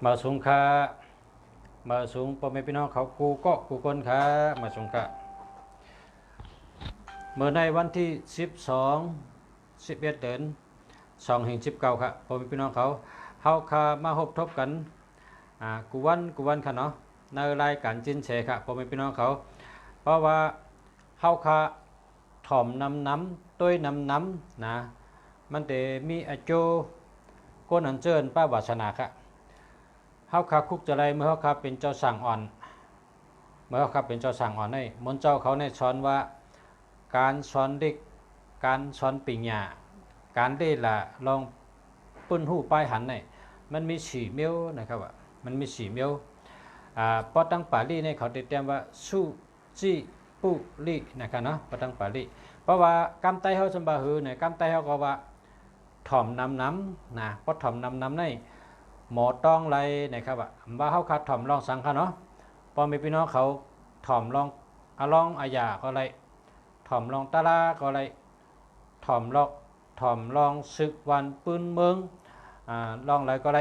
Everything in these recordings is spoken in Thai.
มาสูงค่ะมาสูงพ่อแม่พี่น้องเขากูก็กูคนค่ะมาสูงค่ะเมื่อในวันที่11 เดือน2/19ครับพ่อแม่พี่น้องเขาเฮาคามาพบทบกันกูวันค่ะเนาะในรายการจินเฉค่ะพ่อแม่พี่น้องเขาเพราะว่าเฮาคาถ่อมน้ำต้วยน้ำนะมันแต่มีอาโจก้นอันเจิญป้าวาสนาค่ะเฮาคาคุกจะไรเมื่อเฮาคาเป็นเจ้าสั่งอ่อนเมื่อเฮาคาเป็นเจ้าสั่งอ่อนให้มนเจ้าเขาในสอนว่าการสอนเด็กการสอนปิญญาการได้ละลองปื้นหู้ป้ายหันเนี่ยมันมี4เมียวนะครับว่ามันมี4เมียวปอตังปาลีเนี่ยเขาติดเตรียมว่าสู้จีปุลีนะครับเนาะปอตังปาลีเพราะว่ากำไตเฮาสมบาหือเนี่ยกำไตเฮาก็ว่าถ่อมน้ำนะพอถ่อมน้ำในหมอต้องไรนะครับว่าเฮาคัดถ่อมลองสังค่ะเนาะพอมีพี่น้องเขาถ่อมลองลองอาญาก็ไรถ่อมลองตะลาก็ไรถ่อมลองศึกวันปืนเมืองลองอะไรก็ไร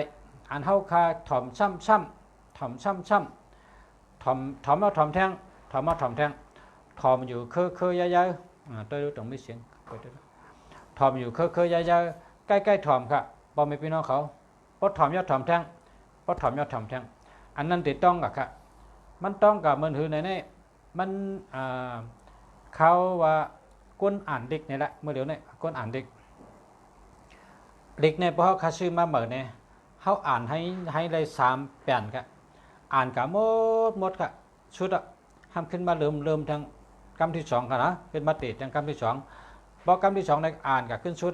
อันเฮาคาถ่อมซ้ำถ่อมซ้ำถ่อมเอาถ่อมแท่งถ่อมเอาถ่อมแท่งถ่อมอยู่เคยยายๆtôiต้องมีเสียงถ่อมอยู่เคยยายๆใกล้ๆถ่อมค่ะพอมีพี่น้องเขาพอถ่อมยอดถ่อมแท่งพอถ่อมยอดถ่อมแท่งอันนั้นติดต้องกับค่ะมันต้องกับมันหือในนี่มันเขาว่าก้นอ่านเด็กนี่แหละเมื่อเดี๋ยวนี้ก้นอ่านเด็กเนี่ยพอเขาคาชื่อมาเหมือนเนี่ยเขาอ่านให้เลย3 แผ่นครับอ่านกับหมดครับชุดห้ามขึ้นมาเริ่มทางกรรมที่2ครับนะเป็นมาติทางกรรมที่2พอกรรมที่2ในอ่านกับขึ้นชุด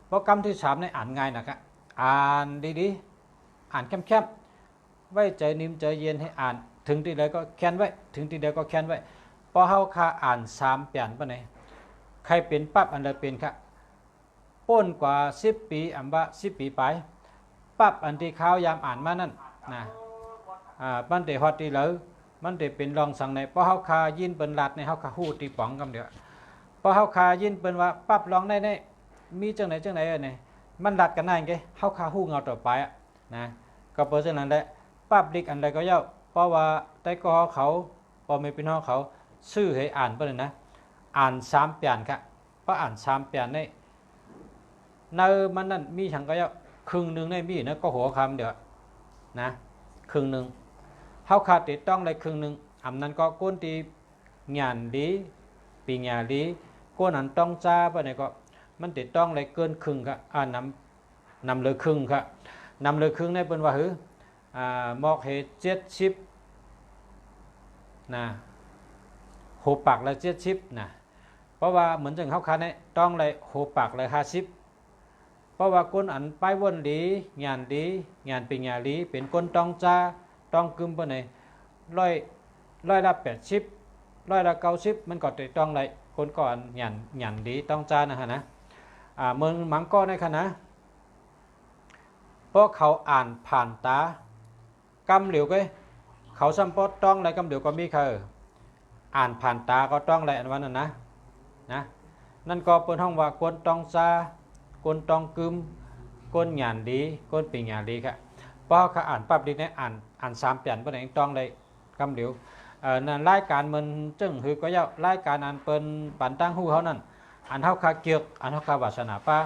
พอกรรมที่3ในอ่านง่ายนะครับอ่านดีๆอ่านเข้มๆไว้ใจนิ่มใจเย็นให้อ่านถึงที่ใดก็แค้นไว้ถึงที่ใดก็แค้นไว้พอเขาคาอ่าน3 แผ่นปะเนี่ยใครเป็นปั๊บอันใดเป็นครับป้นกว่า10 ปีอันว่า10 ปีไปปั๊บอันที่เขายามอ่านมานั่นนะมันได้ฮอดที่เหลือมันได้เป็นรองสังในเพราะเขาคายินเปิ้นลัดในเขาคาฮู้ตีป๋องกำเดียวเพราะเขาคายินเปิ้นว่าปั๊บรองได้มีจังไหนเนี่ยมันลัดกันได้ไงเขาคาฮู้เงาต่อไปนะก็เพราะฉะนั้นแหละปั๊บดิกอันใดก็เย้าเพราะว่าแต่ก็เขาพอไม่เป็นห้องเขาซื้อให้อ่านเปิ้นนะอ่าน3 แผ่นครับเพราะอ่าน3 แผ่นในมันนั่นมีฉันก็เย้าครึ่งนึงในมีนะก็หัวคำเดียวนะครึ่งนึงเขาขาดติดต้องได้ครึ่งนึงอันนั้นก็ก้นตีงานดีปีงานดีก้นนั้นต้องจ้าไปไหนก็มันติดต้องได้เกินครึ่งครับนำเลยครึ่งครับนำเลยครึ่งในเป็นว่าหือมอกเหตุ70นะหูปากละ70นะเพราะว่าเหมือนจังเขาขาดเนี่ยต้องเลยหูปากเลย50เพราะว่าก้นอันไปวนดีงานปีงานดีเป็นก้นต้องจ้าต้องกึมไปไหนร้อยละ80ร้อยละ90มันก็ติดต้องเลยคนก่อนหยันดีต้องจ้านะฮะนะเมืองมังก็ในคณะเพราะเขาอ่านผ่านตากำเหลียวก็เขาสัมปอต้องอะไรกำเหลียวก็มีเขาอ่านผ่านตาก็ต้องอะไรอันวันนั้นนะนั่นก็เป็นห้องว่าคนต้องจ้าคนต้องกึมคนหยันดีคนปีงานดีครับเพราะเขาอ่านปั๊บดีเนี่ยอ่าน3 แผ่นไปไหนต้องได้กำเหลียวนั่นรายการมันจึงคือก็ยาวรายการอันเป็นปันตั้งหู้เขานั่นอันเฮาคาเกียกอันเฮาคาวาสนาป้า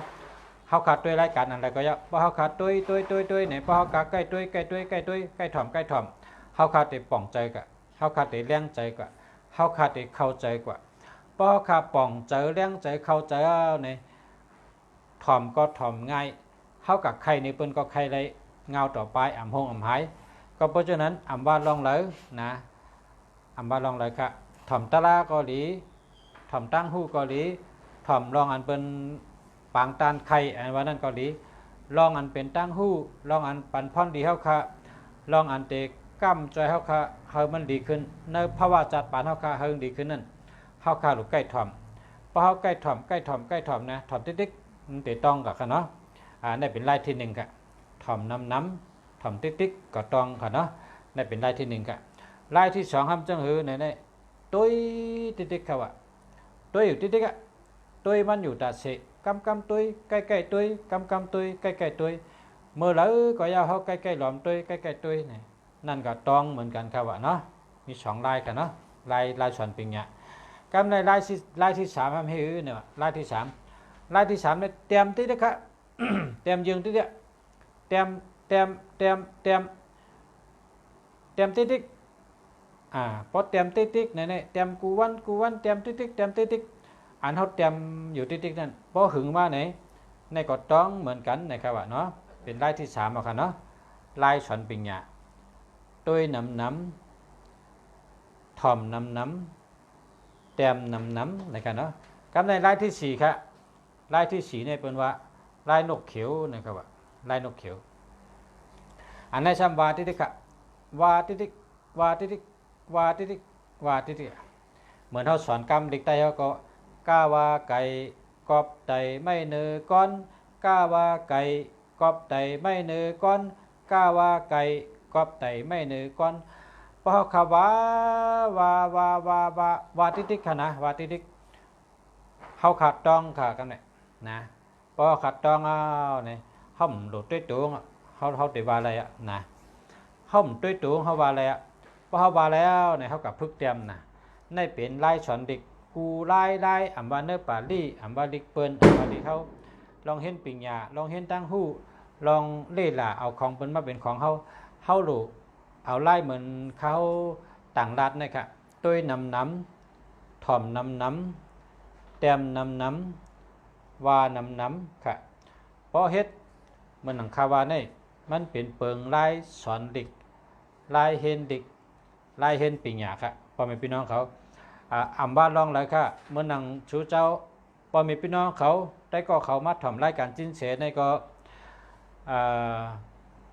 เฮาคาด้วยรายการอะไรก็ยาวเพราะเฮาคาด้วยเนี่ยเพราะเฮาคาใกล้ถ่อมเฮาคาติป่องใจกะเฮาคาติเลี้ยงใจกะเฮาคาติเข้าใจกว่าเพราะเฮาคาป่องใจเลี้ยงใจเข้าใจเนี่ยถ่อมก็ถ่อมง่ายเฮากับใครในเปิ้นก็ใครได้เงาต่อไปอ่ำหงอ่ำหายก็เพราะฉะนั้นอ่ำว่าลองเลยนะอ่ำว่าลองเลยค่ะถ่อมตะลาก็ดีถ่อมตั้งหู้ก็ดีถ่อมลองอันเป็นปางตานไข่อันว่านั่นก็ดีลองอันเป็นตั้งหู้ลองอันปันพ่อนดีเฮาค่ะลองอันเตะกั้มใจเฮาค่ะเฮามันดีขึ้นในภาวะจัดปานเฮาค่ะเฮาดีขึ้นนั่นเฮาค่ะหลุดใกล้ถ่อมพอเฮาใกล้ถ่อมนะถ่อมติ๊กมันเตะต้องกับค่ะเนาะได้เป็นลายที่1ค่ะถ่อมน้ำถ่อมติ๊กก็ต้องค่ะเนาะได้เป็นลายที่1ค่ะลายที่2ห้ามจังหือในตุ้ยติ๊กค่ะว่าตุ้ยอยู่ติ๊กอ่ะตุ้ยมันอยู่ตาเสกกำตุ้ยใกล้ตุ้ยกำตุ้ยใกล้ตุ้ย เมื่อแล้วก็ยาวเขาใกล้ๆหลอมตุ้ยใกล้ๆตุ้ยเนี่ยนั่นก็ตองเหมือนกันครับว่าเนาะมีสองลายกันเนาะลายส่วนปิงเนี่ยกำในลายที่สามทำให้เนี่ยลายที่สามเนี่ยเตรียมที่เด็กครับ เตรียมยืงที่เด็กเตรียมติ๊กพอเตรียมติ๊กเนี่ยเตรียมกูวันเตรียมติ๊กอันเขาเตรียมอยู่ติ๊กนั่นพอหึงมาไหนในก็ต้องเหมือนกันนะครับว่าเนาะเป็นลายที่สามเอาค่ะเนาะลายส่วนปิงเนี่ยตุ้ยน้ำถ่อมน้ำเตรียมน้ำนะครับเนาะกำในลายที่สี่ครับลายที่สี่เนี่ยเป็นว่าลายนกเขียวนะครับว่าลายนกเขียวอันในซ้ำวาติ๊กครับวาติ๊กเหมือนเขาสอนกำเด็กไตเขาก็กาวาไก่กอบไตไม่เนื้อก้อนกาวาไก่กอบไตไม่เนื้อก้อนกาวาไก่กอบไตไม่เนื้อก้อนพอเขาวาติ๊กค่ะนะวาติ๊กเขาขัดต้องค่ะกันเนี่ยนะพอขัดต้องเอาเนี่ยห่มหลุดด้วยตัวเขาติว่าอะไรอ่ะนะห่มด้วยตัวเขาว่าอะไรอ่ะพอเขาว่าแล้วเนี่ยเขากับพึกเตรียมนะในเป็นลายสอนเด็กกูลายอัมบาเนอร์ปาลี่อัมบาลิกเปิ้นอัมบาลิเขาลองเห็นปิงยาลองเห็นตั้งหู้ลองเล่ล่ะเอาของเปิ้นมาเป็นของเขาหลูเอาไล่เหมือนเขาต่างรัฐนะครับตุ้ยน้ำถ่อมน้ำเต็มน้ำวาน้ำค่ะเพราะเฮ็ดเหมือนหนังคาวาเนี่ยมันเป็นเปิงลายสอนเด็กลายเห็นเด็กลายเห็นปิงยาค่ะพ่อแม่พี่น้องเขาอ่ำบ้านลองเลยค่ะเมื่อนังชูเจ้าพ่อแม่พี่น้องเขาได้ก็เขามาถ่อมรายการจิ้นเสในก็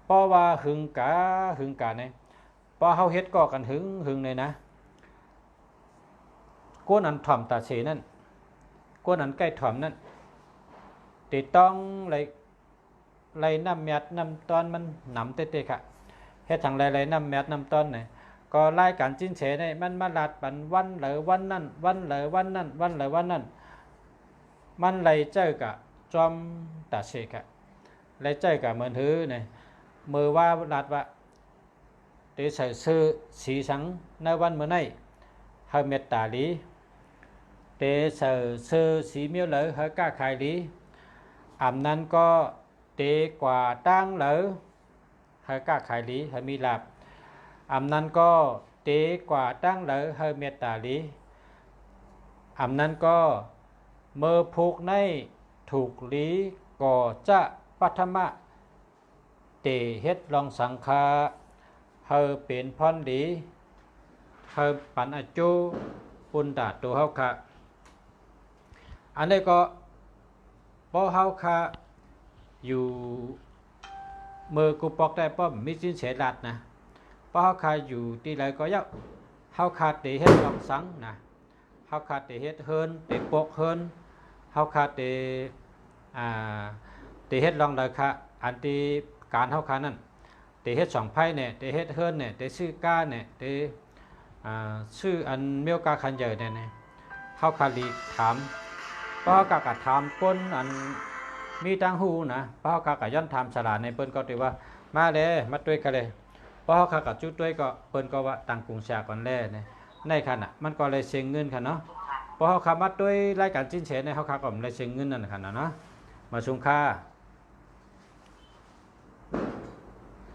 เพราะว่าหึงกาเนี่ยพอเขาเฮ็ดก็กันหึงเลยนะก้นอันถ่อมตาเสนั่นก้นอันใกล้ถ่อมนั่นติดต้องไรน้ำเม็ดน้ำตอนมันหนำเตะๆค่ะเฮ็ดทางไรน้ำเม็ดน้ำตอนเนี่ยก็รายการจิ้นเฉยเนี่ยมันมาลาดปันวันเหลอวันนั่นวันเหลอวันนั่นวันเหลอวันนั่นมันไรเจ้ากะจอมตาเสกะไรเจ้ากะเหมือนถือเนี่ยมือว่าลาดว่าเตใส่ซื้อสีสังในวันเมื่อไงเฮเมตตาลีเตใส่ซื้อสีเมียวเหลอเฮก้าขายลีอ่ำนั้นก็เตกว่าตั้งเหลอเฮก้าขายลีเฮมีลาบอำนั้นก็เตกว่าตั้งเหลอเฮเมตตาลีอำนั้นก็เมื่อผูกในถูกลีก็จะปัทมะเตเฮ็ดลองสังคาเฮเป็นพรดีเฮปันอจูปุนดาตัวเฮาค่ะอันนี้ก็พอเฮาค่ะอยู่มือกูปอกได้ป้อมมีสินเสรัดนะพอเฮาขาอยู่ที่ไรก็ยักเฮาขาดเตเฮ็ดลองสังนะเฮาขาดเตเฮ็ดเฮินเตปกเฮินเฮาขาดเตเฮ็ดลองเลยค่ะอันที่การเฮาขานั่นเตเฮ็ดสองไพ่เนี่ยเตเฮ็ดเฮินเนี่ยเตชื่อก้าเนี่ยเตชื่ออันเมียวกาคันเยอะเนี่ยเฮาขาลีถามเพราะเฮากะถามก้นอันมีตังหูนะเพราะเฮากะย้อนถามฉลาดในเปิ้นก็ถือว่ามาเลยมาด้วยกันเลยเพราะเขาขากับจุดด้วยก็เปิ้นก็ว่าต่างกรุงชาก่อนแร่เนี่ยในขณะมันก็เลยเสียงเงินค่ะเนาะเพราะเขาขามาด้วยรายการจิ้นเฉยในเขาขาก็เลยเสียงเงินนั่นค่ะเนาะมาชุมค่า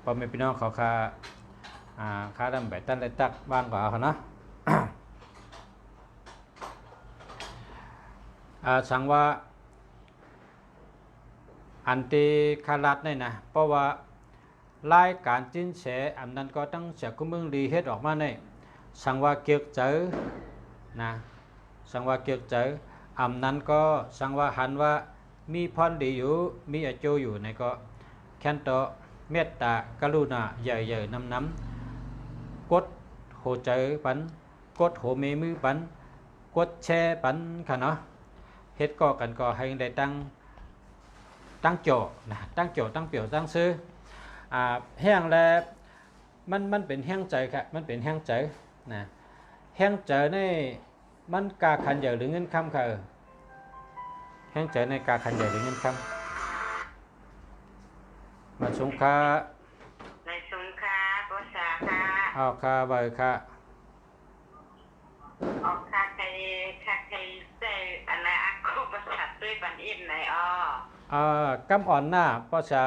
พอมีพี่น้องเขาค่าดำแบบตั้นเลยตักบ้างกว่าเขาเนาะ สังว่าอันตีคารัดเนี่ยนะเพราะว่ารายการจิ้นเสอันนั้นก็ต้องเสียกุมึงรีเฮ็ดออกมาในสังว่าเกียกเจอนะสังว่าเกียกเจออันนั้นก็สังว่าหันว่ามีพรดีอยู่มีอโจอยู่ในก็แค่นโตเมตตากรุณาใหญ่ๆน้ำกดโหเจอปันกดโหเมมือปันกดแช่ปันค่ะเนาะเฮ็ดก็กันก็ให้ได้ตั้งโจนะตั้งโจตั้งเปี่ยวตั้งซื้อแห้งแล้วมันเป็นแห้งใจครับมันเป็นแห้งใจนะแห้งใจในมันกาขันใหญ่หรือเงินคำค่ะแห้งใจในกาขันใหญ่หรือเงินคำ มาสงค้าในสงขลาภาษาค่ะเอาค่าเบอร์ค่าออกค่ะใครได้อันไหนอักโคภาษาด้วยปันอิ่มไหนอ้อกำอ่อนหน้าภาษา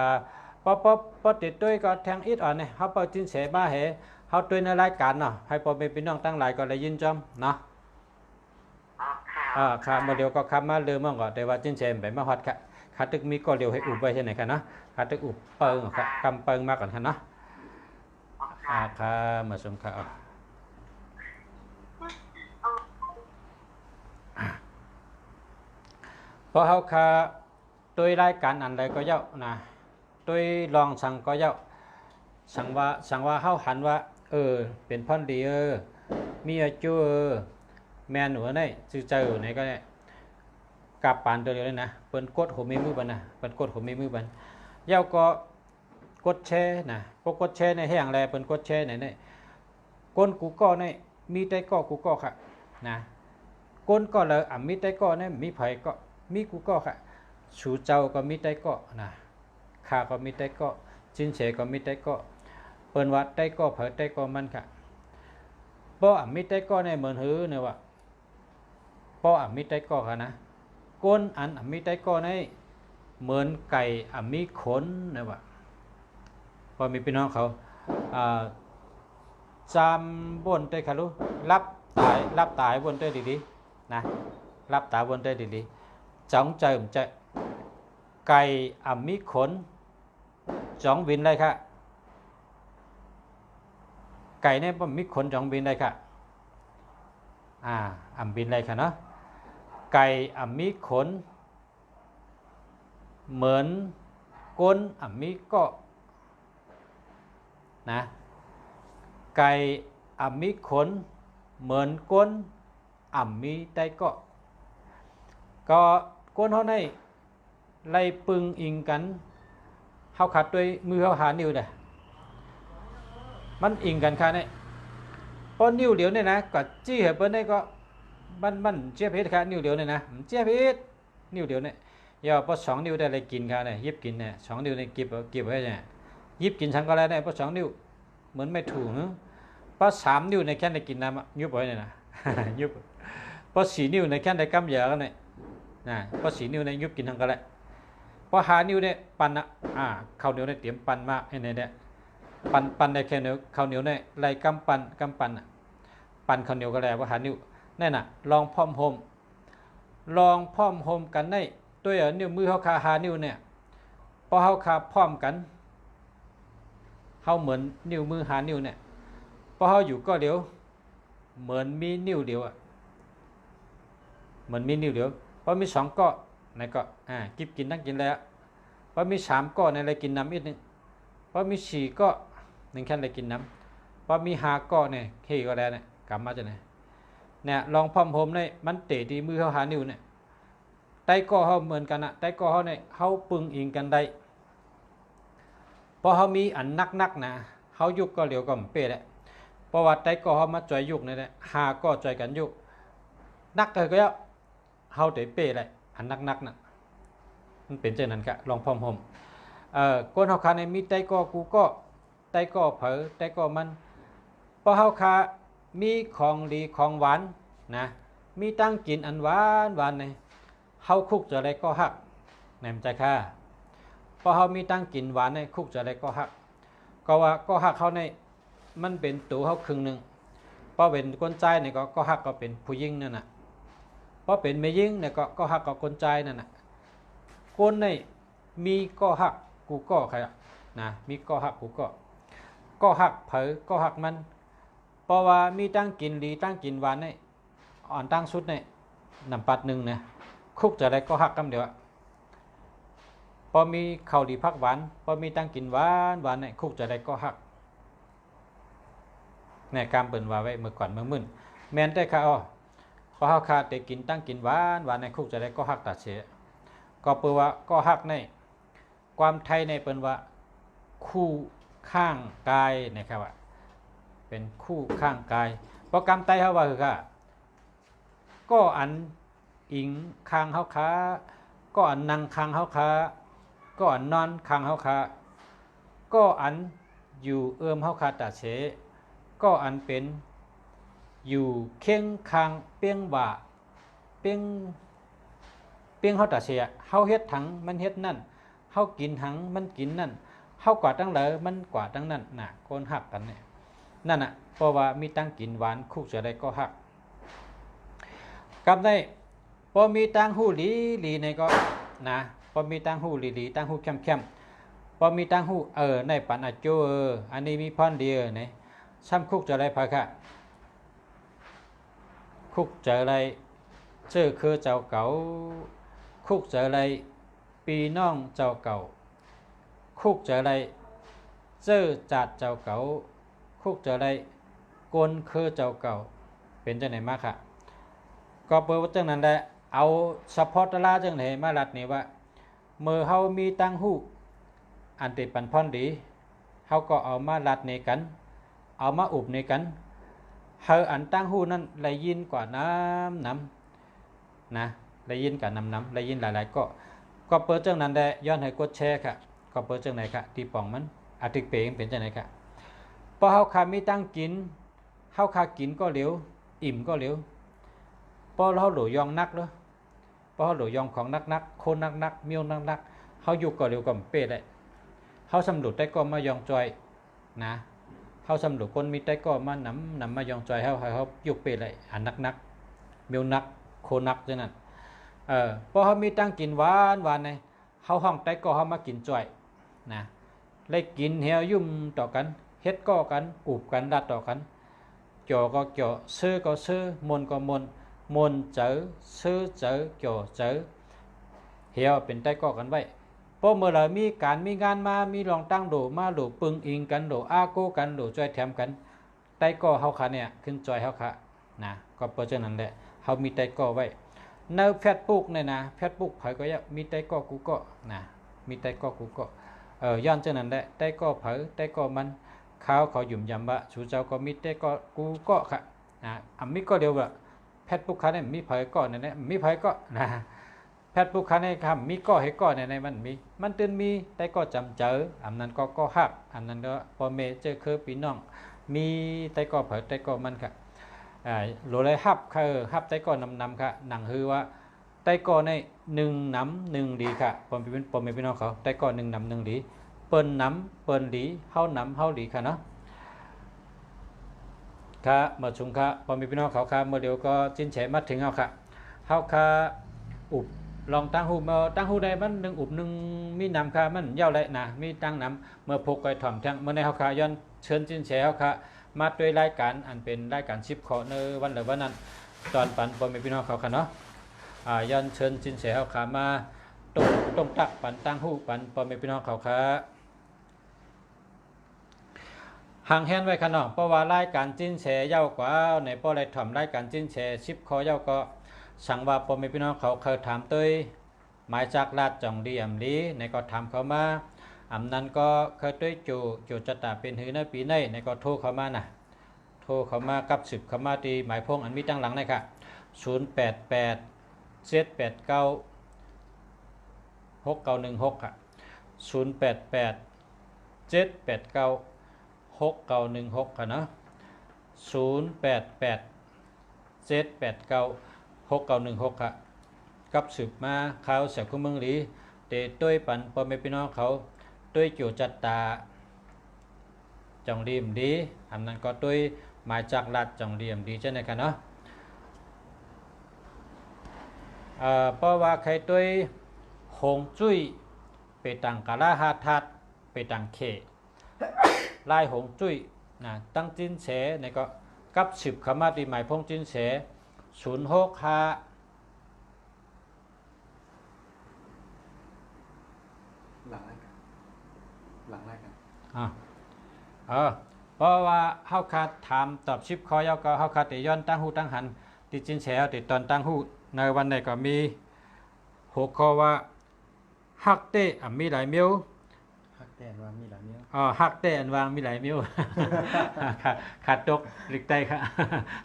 ปติดด้วยก็แทงอิดอ่อนเนี่ยเขาเปิดจินเสบ้าเหเขาด้วยในรายการเนาะให้พอเป็นพี่น้องตั้งหลายก็เลยยินจอมเนาะออกค่ะค่ะมาเดียวก็คำมาลืมมั่งก่อนแต่ว่าจินเสไปมาฮอดค่ะขาตึกมีก็เดียวให้อุบไว้ใช่ไหมคะเนาะขาตึกอุบเปิงค่ะคำเปิงมาก่อนค่ะเนาะค่ะมาสมค่ะเพราะเขาค่ะตัวรายการอันใดก็เย้านะตัวลองสั่งก็เย้าสั่งว่าเขาหันว่าเป็นพ่อนดีมีอาจูแมนหนูนี่จือเจอไหนก็เนี่ยกับปานตัวเดียวเลยนะเปิ้นกดหัวมือบันนะเปิ้นกดหัวมือบันเย้าก็กดแช่นะพวกกดแช่ในแห้งแลเปิ้นกดแช่ไหนเนี่ยก้นกูก็เนี่ยมีแต่ก็กูก็ค่ะนะก้นก็เลยมีแต่ก็เนี่ยมีไผก็มีกูก็ค่ะชูเจ้าก็มีแต่ก็นะข้าก็มีแต่ก็จินเฉก็มีแต่ก็เปิ้นว่าแต่ก็เผยแต่ก็มันค่ะป้อมีแต่ก็ในเหมือนหือเนี่ยว่าป้อมีแต่ก็ค่ะนะก้นอันมีแต่ก็ในเหมือนไก่มีขนเนี่ยว่าพอมีพี่น้องเขาจำบนเตค่ะลูกรับตายบนเตดีๆนะรับตายบนเตดีๆจ้องเจิมจะไก่มีขนจ้องบินได้ค่ะไก่เนี่ยมีขนจ้องบินได้ค่ะบินได้ค่ะเนาะไก่มีขนเหมือนก้นมีก็นะไก่มีขนเหมือนก้นมีได้ก็ก้นเขาในไล่ปึงอิงกันเขาขัดด้วยมือเขาหานิ้วเนี่ยมันอิงกันค่ะเนี่ยพอนิ้วเดียวเนี่ยนะก็จี้เหตุเปิ้ลได้ก็มันเจี๊ยบเพชรค่ะนิ้วเดียวเนี่ยนะเจี๊ยบเพชรนิ้วเดียวเนี่ยอย่าพอสองนิ้วได้อะไรกินค่ะเนี่ยยิบกินเนี่ยสองนิ้วเนี่ยเก็บไว้เนี่ยยิบกินทั้งก็แล้วเนี่ยพอสองนิ้วเหมือนไม่ถูกพอสามนิ้วในแค่ได้กินน้ำยุบไว้เนี่ยนะยุบพอสี่นิ้วในแค่ได้กำเหยากันเนี่ยนะพอสี่นิ้วในยุบกินทั้งก็แล้วพอหานิ้วเนี่ยปั่นข้าวเหนียวเนี่ยเตรียมปั่นมากไอ้เนี่ยปั่นได้แค่นิ้วข้าวเหนียวเนี่ยไล่กำปั่นปั่นข้าวเหนียวก็แล้วพอหานิ้วนั่นน่ะลองพร้อมโฮมกันได้ตัวนิ้วมือเขาคาหานิ้วเนี่ยพอเขาคาพร้อมกันเขาเหมือนนิ้วมือหานิ้วเนี่ยพอเขาอยู่ก็เดียวเหมือนมีนิ้วเดียวเหมือนมีนิ้วเดียวพอมีสองก็ในก็กิบกินนั่งกินแล้วพอมีสามก็ในอะไรกินน้ำอีกนึงพอมีสี่ก็หนึ่งแค่อะไรกินน้ำพอมีห้าก็เนี่ยเฮ้ก็แล้วเนี่ยกำมาจะเนี่ยลองพร้อมโฮมเนี่ยมันเตะดีมือเขาหานิ้วเนี่ยไต้ก็เขาเหมือนกันไต้ก็เขาเนี่ยเขาปึงอิงกันได้พอเขามีอันนักนะเขายุกก็เหลียวก็เป๊ะแหละเพราะว่าไต้ก็เขามาจอยยุกเนี่ยแหละหาก็จอยกันยุกนักก็เยอะเขาเตะเป๊ะเลยอันนักน่ะมันเป็นเช่นนั้นกะลองพร้อมโฮมก้นเขาคาในมีไต้ก็กูก็ไต้ก็เผลอไต้ก็มันพอเขาคามีของดีของหวานนะมีตั้งกินอันหวานเนี่ยเขาคุกจะอะไรก็หักแหนมใจค่ะพอเขามีตั้งกินหวานในคุกจะอะไรก็หักก็ว่าก็หักเขาในมันเป็นตัวเขาครึ่งหนึ่งพอเป็นคนใจเนี่ยก็หักก็เป็นผู้หญิงนั่นน่ะพอเป็นแม่หญิงเนี่ยก็หักกับคนใจนั่นน่ะคนในมีก็หักกูก็ใครนะมีก็หักกูก็หักเผลอก็หักมันเพราะว่ามีตั้งกินดีตั้งกินหวานเนี่ยอ่อนตั้งสุดเนี่ยน้ำปัดหนึ่งเนี่ยคุกจะอะไรก็หักกันเดียวพอมีข้าวดีพักหวานพอมีตั้งกินหวานเนี่ยคุกจะอะไรก็หักเนี่ยการเปิดว่าไว้เมื่อก่อนเมื่อมื่นแมนได้ค่ะพอเขาขาดแต่กินตั้งกินหวานในคุกจะอะไรก็หักตัดเสียก็เปิดว่าก็หักในความไทยในเปิดว่าคู่ข้างกายนะครับว่าเป็นคู่ข้างกายเพราะกรรมไตเขาว่าคือค่ะก็อันอิงข้างเขาขาก็อันนั่งข้างเขาขาก็อันนอนข้างเขาขา ก็อันอยู่เอิมเฮาคาตาเฉก็อันเป็นอยู่เคียงคางเปียงบ่าเปียงเฮาตาเฉเฮาเฮ็ดถังมันเฮ็ดนั่นเฮากินถังมันกินนั่นเฮากว่าตั้งเหลอมันกว่าตั้งนั่นน่ะคนฮักกันเนี่ยนั่นน่ะเพราะว่ามีตั้งกินหวานคุกเสือใดก็ฮักกำได้พอมีตั้งหู้หลีในก็นะพอมีตั้งหู้หลีตั้งหู้เข้มพอมีตั้งหู้ในปันอาโจอันนี้มีพรเดียวเนี่ยซ้ำคุกเสือใดพะค่ะคุกเจออะไรเจอคือเจ้าเก่าคุกเจออะไรปีน้องเจ้าเก่าคุกเจออะไรเจอจัดเจ้าเก่าคุกเจออะไรกลคือเจ้าเก่าเป็นจังไหนมาค่ะก็เปิดว่าจังนั้นแหละเอาเฉพาะตลาดจังไหนมาลัดนี่ว่าเมื่อเฮามีตั้งหู้อันติปันพรดีเฮาก็เอามาลัดในกันเอามาอุบในกันเฮาอันตั้งหู้นั้นได้ยินกว่าน้ำนะได้ยินกับน้ำได้ยินหลายๆก็เปิดจังนั้นได้ย้อนให้กดแชร์ค่ะก็เปิดจังไหนค่ะที่ป่องมันอาทิตย์เปงเป็นจังไหนค่ะพอเฮาขามีตั้งกินเฮาขากินก็เหลวอิ่มก็เหลวพอเฮาหลยองนักเด้อพอเฮาหลยองของนักคนนักมิวนักเฮาอยู่ก็เหลวก็เป๊ะเลยเฮาสำรวจได้ก็มายองจอยนะเฮาสำรวจคนมีได้ก็มานำมายองจอยเฮาอยู่เป๊ะเลยอันนักมิวนักโคนักจังนั้นพอเฮามีตั้งกินหวานในเฮาห้องได้ก็เฮามากินจอยนะเลยกินเหี่ยวยุ่มต่อกันเฮ็ดก็กันอุบกันดัดต่อกันจ่อก็จ่อซื้อก็ซื้อมนก็มนเจอซื้อเจอจ่อเจอเหี่ยวเป็นได้ก็กันไว้พอเมื่อไหร่มีการมีงานมามีลองตั้งโดมาโดปึงอิงกันโดอาโกกันโดจอยแถมกันได้ก็เฮาค่ะเนี่ยขึ้นจอยเฮาค่ะนะก็เพราะฉะนั้นแหละเฮามีได้ก็ไว้ในแฟซบุ๊กเนี่ยนะแฟซบุ๊กไผก็อยากมีได้ก็กูก็นะมีได้ก็กูก็ย้อนจังนั้นแหละได้ก็เผอได้ก็มันเขาหยุ่มยำว่าชูเจ้าก็มีได้ก็กูก็ค่ะนะมีก็เดียวว่าแพทย์ผู้ค้าเนี่ยมีเผยก็เนี่ยมีเผยก็นะแพทย์ผู้ค้าเนี่ยครับมีก็ให้ก็ในมันตื่นมีได้ก็จำเจออันนั้นก็ฮักอันนั้นก็พอเมเจอคือพี่น้องมีได้ก็เผยได้ก็มันค่ะโหลเลยฮับได้ก็นำค่ะหนังคือว่าได้ก็ใน1น้ำ1ดีค่ะปอมเป็นพี่น้องเขาได้ก็1น้ำ1ดีเปิ้นน้ำเปิ้นดีเฮาน้ำเฮาดีค่ะเนาะค่ะมาชุมค่ะพอมีพี่น้องเขาค่ะเมื่อเดียวก็จิ้นแฉมาถึงเอาค่ะเฮาค่ะอุบลองตั้งหูมาตั้งหูได้มัน1อุบ1มีน้ำค่ะมันยาวเลยนะมีตั้งน้ำเมื่อพกไปถ่อมทั้งเมื่อในเฮาค่ะย้อนเชิญจิ้นแฉเฮาค่ะมาด้วยรายการอันเป็นรายการชิปขอในวันหรือวันนั้นตอนปันพอมีพี่น้องเขาค่ะเนาะย้อนเชิญจิ้นแฉเฮาค่ะมาตรงตักปันตั้งหูปันพอมีพี่น้องเขาค่ะห่างแฮนไว้ขนองเพราะว่ารายการจิ้นแฉเย้ากว่าในป้อไรถ่อมรายการจิ้นแฉชิปคอเย้าก็สั่งว่าพ่อแม่พี่น้องเขาเคยถามตัวหมายจากลาดจ่องดีอำลีในก็ถามเขามาอำนั้นก็เคยด้วยจูจะตาเป็นหือในปีในก็โทรเขามานะโทรเขามากับ10เขามาตีหมายพงอันมีตั้งหลังนะคะ088 789 6916ค่ะ088 789 6916ค่ะเนาะ088 789 6916ค่ะกับสืบมาข่าวเสียงของเมืองหลีเตะต้วยปันพ่อแม่พี่น้องเขาต้วยโจจัดตาจ่องดีมดีอันนั้นก็ต้วยหมายจากลัดจ่องดีมดีใช่ไหมคะเนาะเพราะว่าใครต้วยหงจุ้ยไปตังกาลาหาทัดไปตังเขลายหงจุ้ยนะตั้งจิ้นเสในก็กับ10คำมาตีหมายพงจิ้นเส065หลังแรกกันเพราะว่าเฮาคาถามตอบชิปคอยก็เฮาคาติย้อนตั้งหูตั้งหันติจินแฉติตอนตั้งหูในวันใดก็มีหัวข้อว่าฮักเตะมีหลายมิ้วฮักแต่ว่ามีหลายมิ้วฮักเตะอันวางมีหลายมิ้วขาดตกหลีกใต้ค่ะ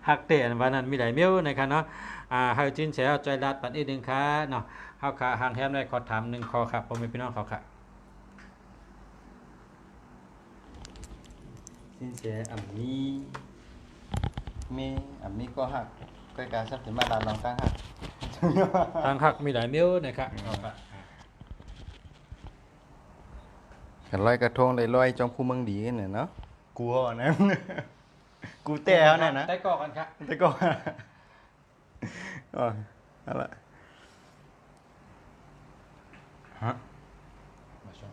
ฮักเตะอันวางนั้นมีหลายมิ้วนะครับเนาะเฮาจินแฉจอยลาดปันอีกนึงค่ะเนาะเฮาคาห่างแฮมได้ขอถาม1ข้อครับพ่อแม่พี่น้องเขาค่ะ สินเสอ่ำมีอ่ำมีก็หักใกล้การทรัพย์สินมาดามน้องตั้งหัก ทางหักมีหลายนิ้วนะครับเอาครับ กันลอยกระทงได้ลอยจอมคู่เมืองดีกันเนี่ยเนาะกูห่อนะ กูแต่เอาเนี่ยนะ ได้ก่อกันครับ แต่ก็อ๋อเอาละฮะ มาชม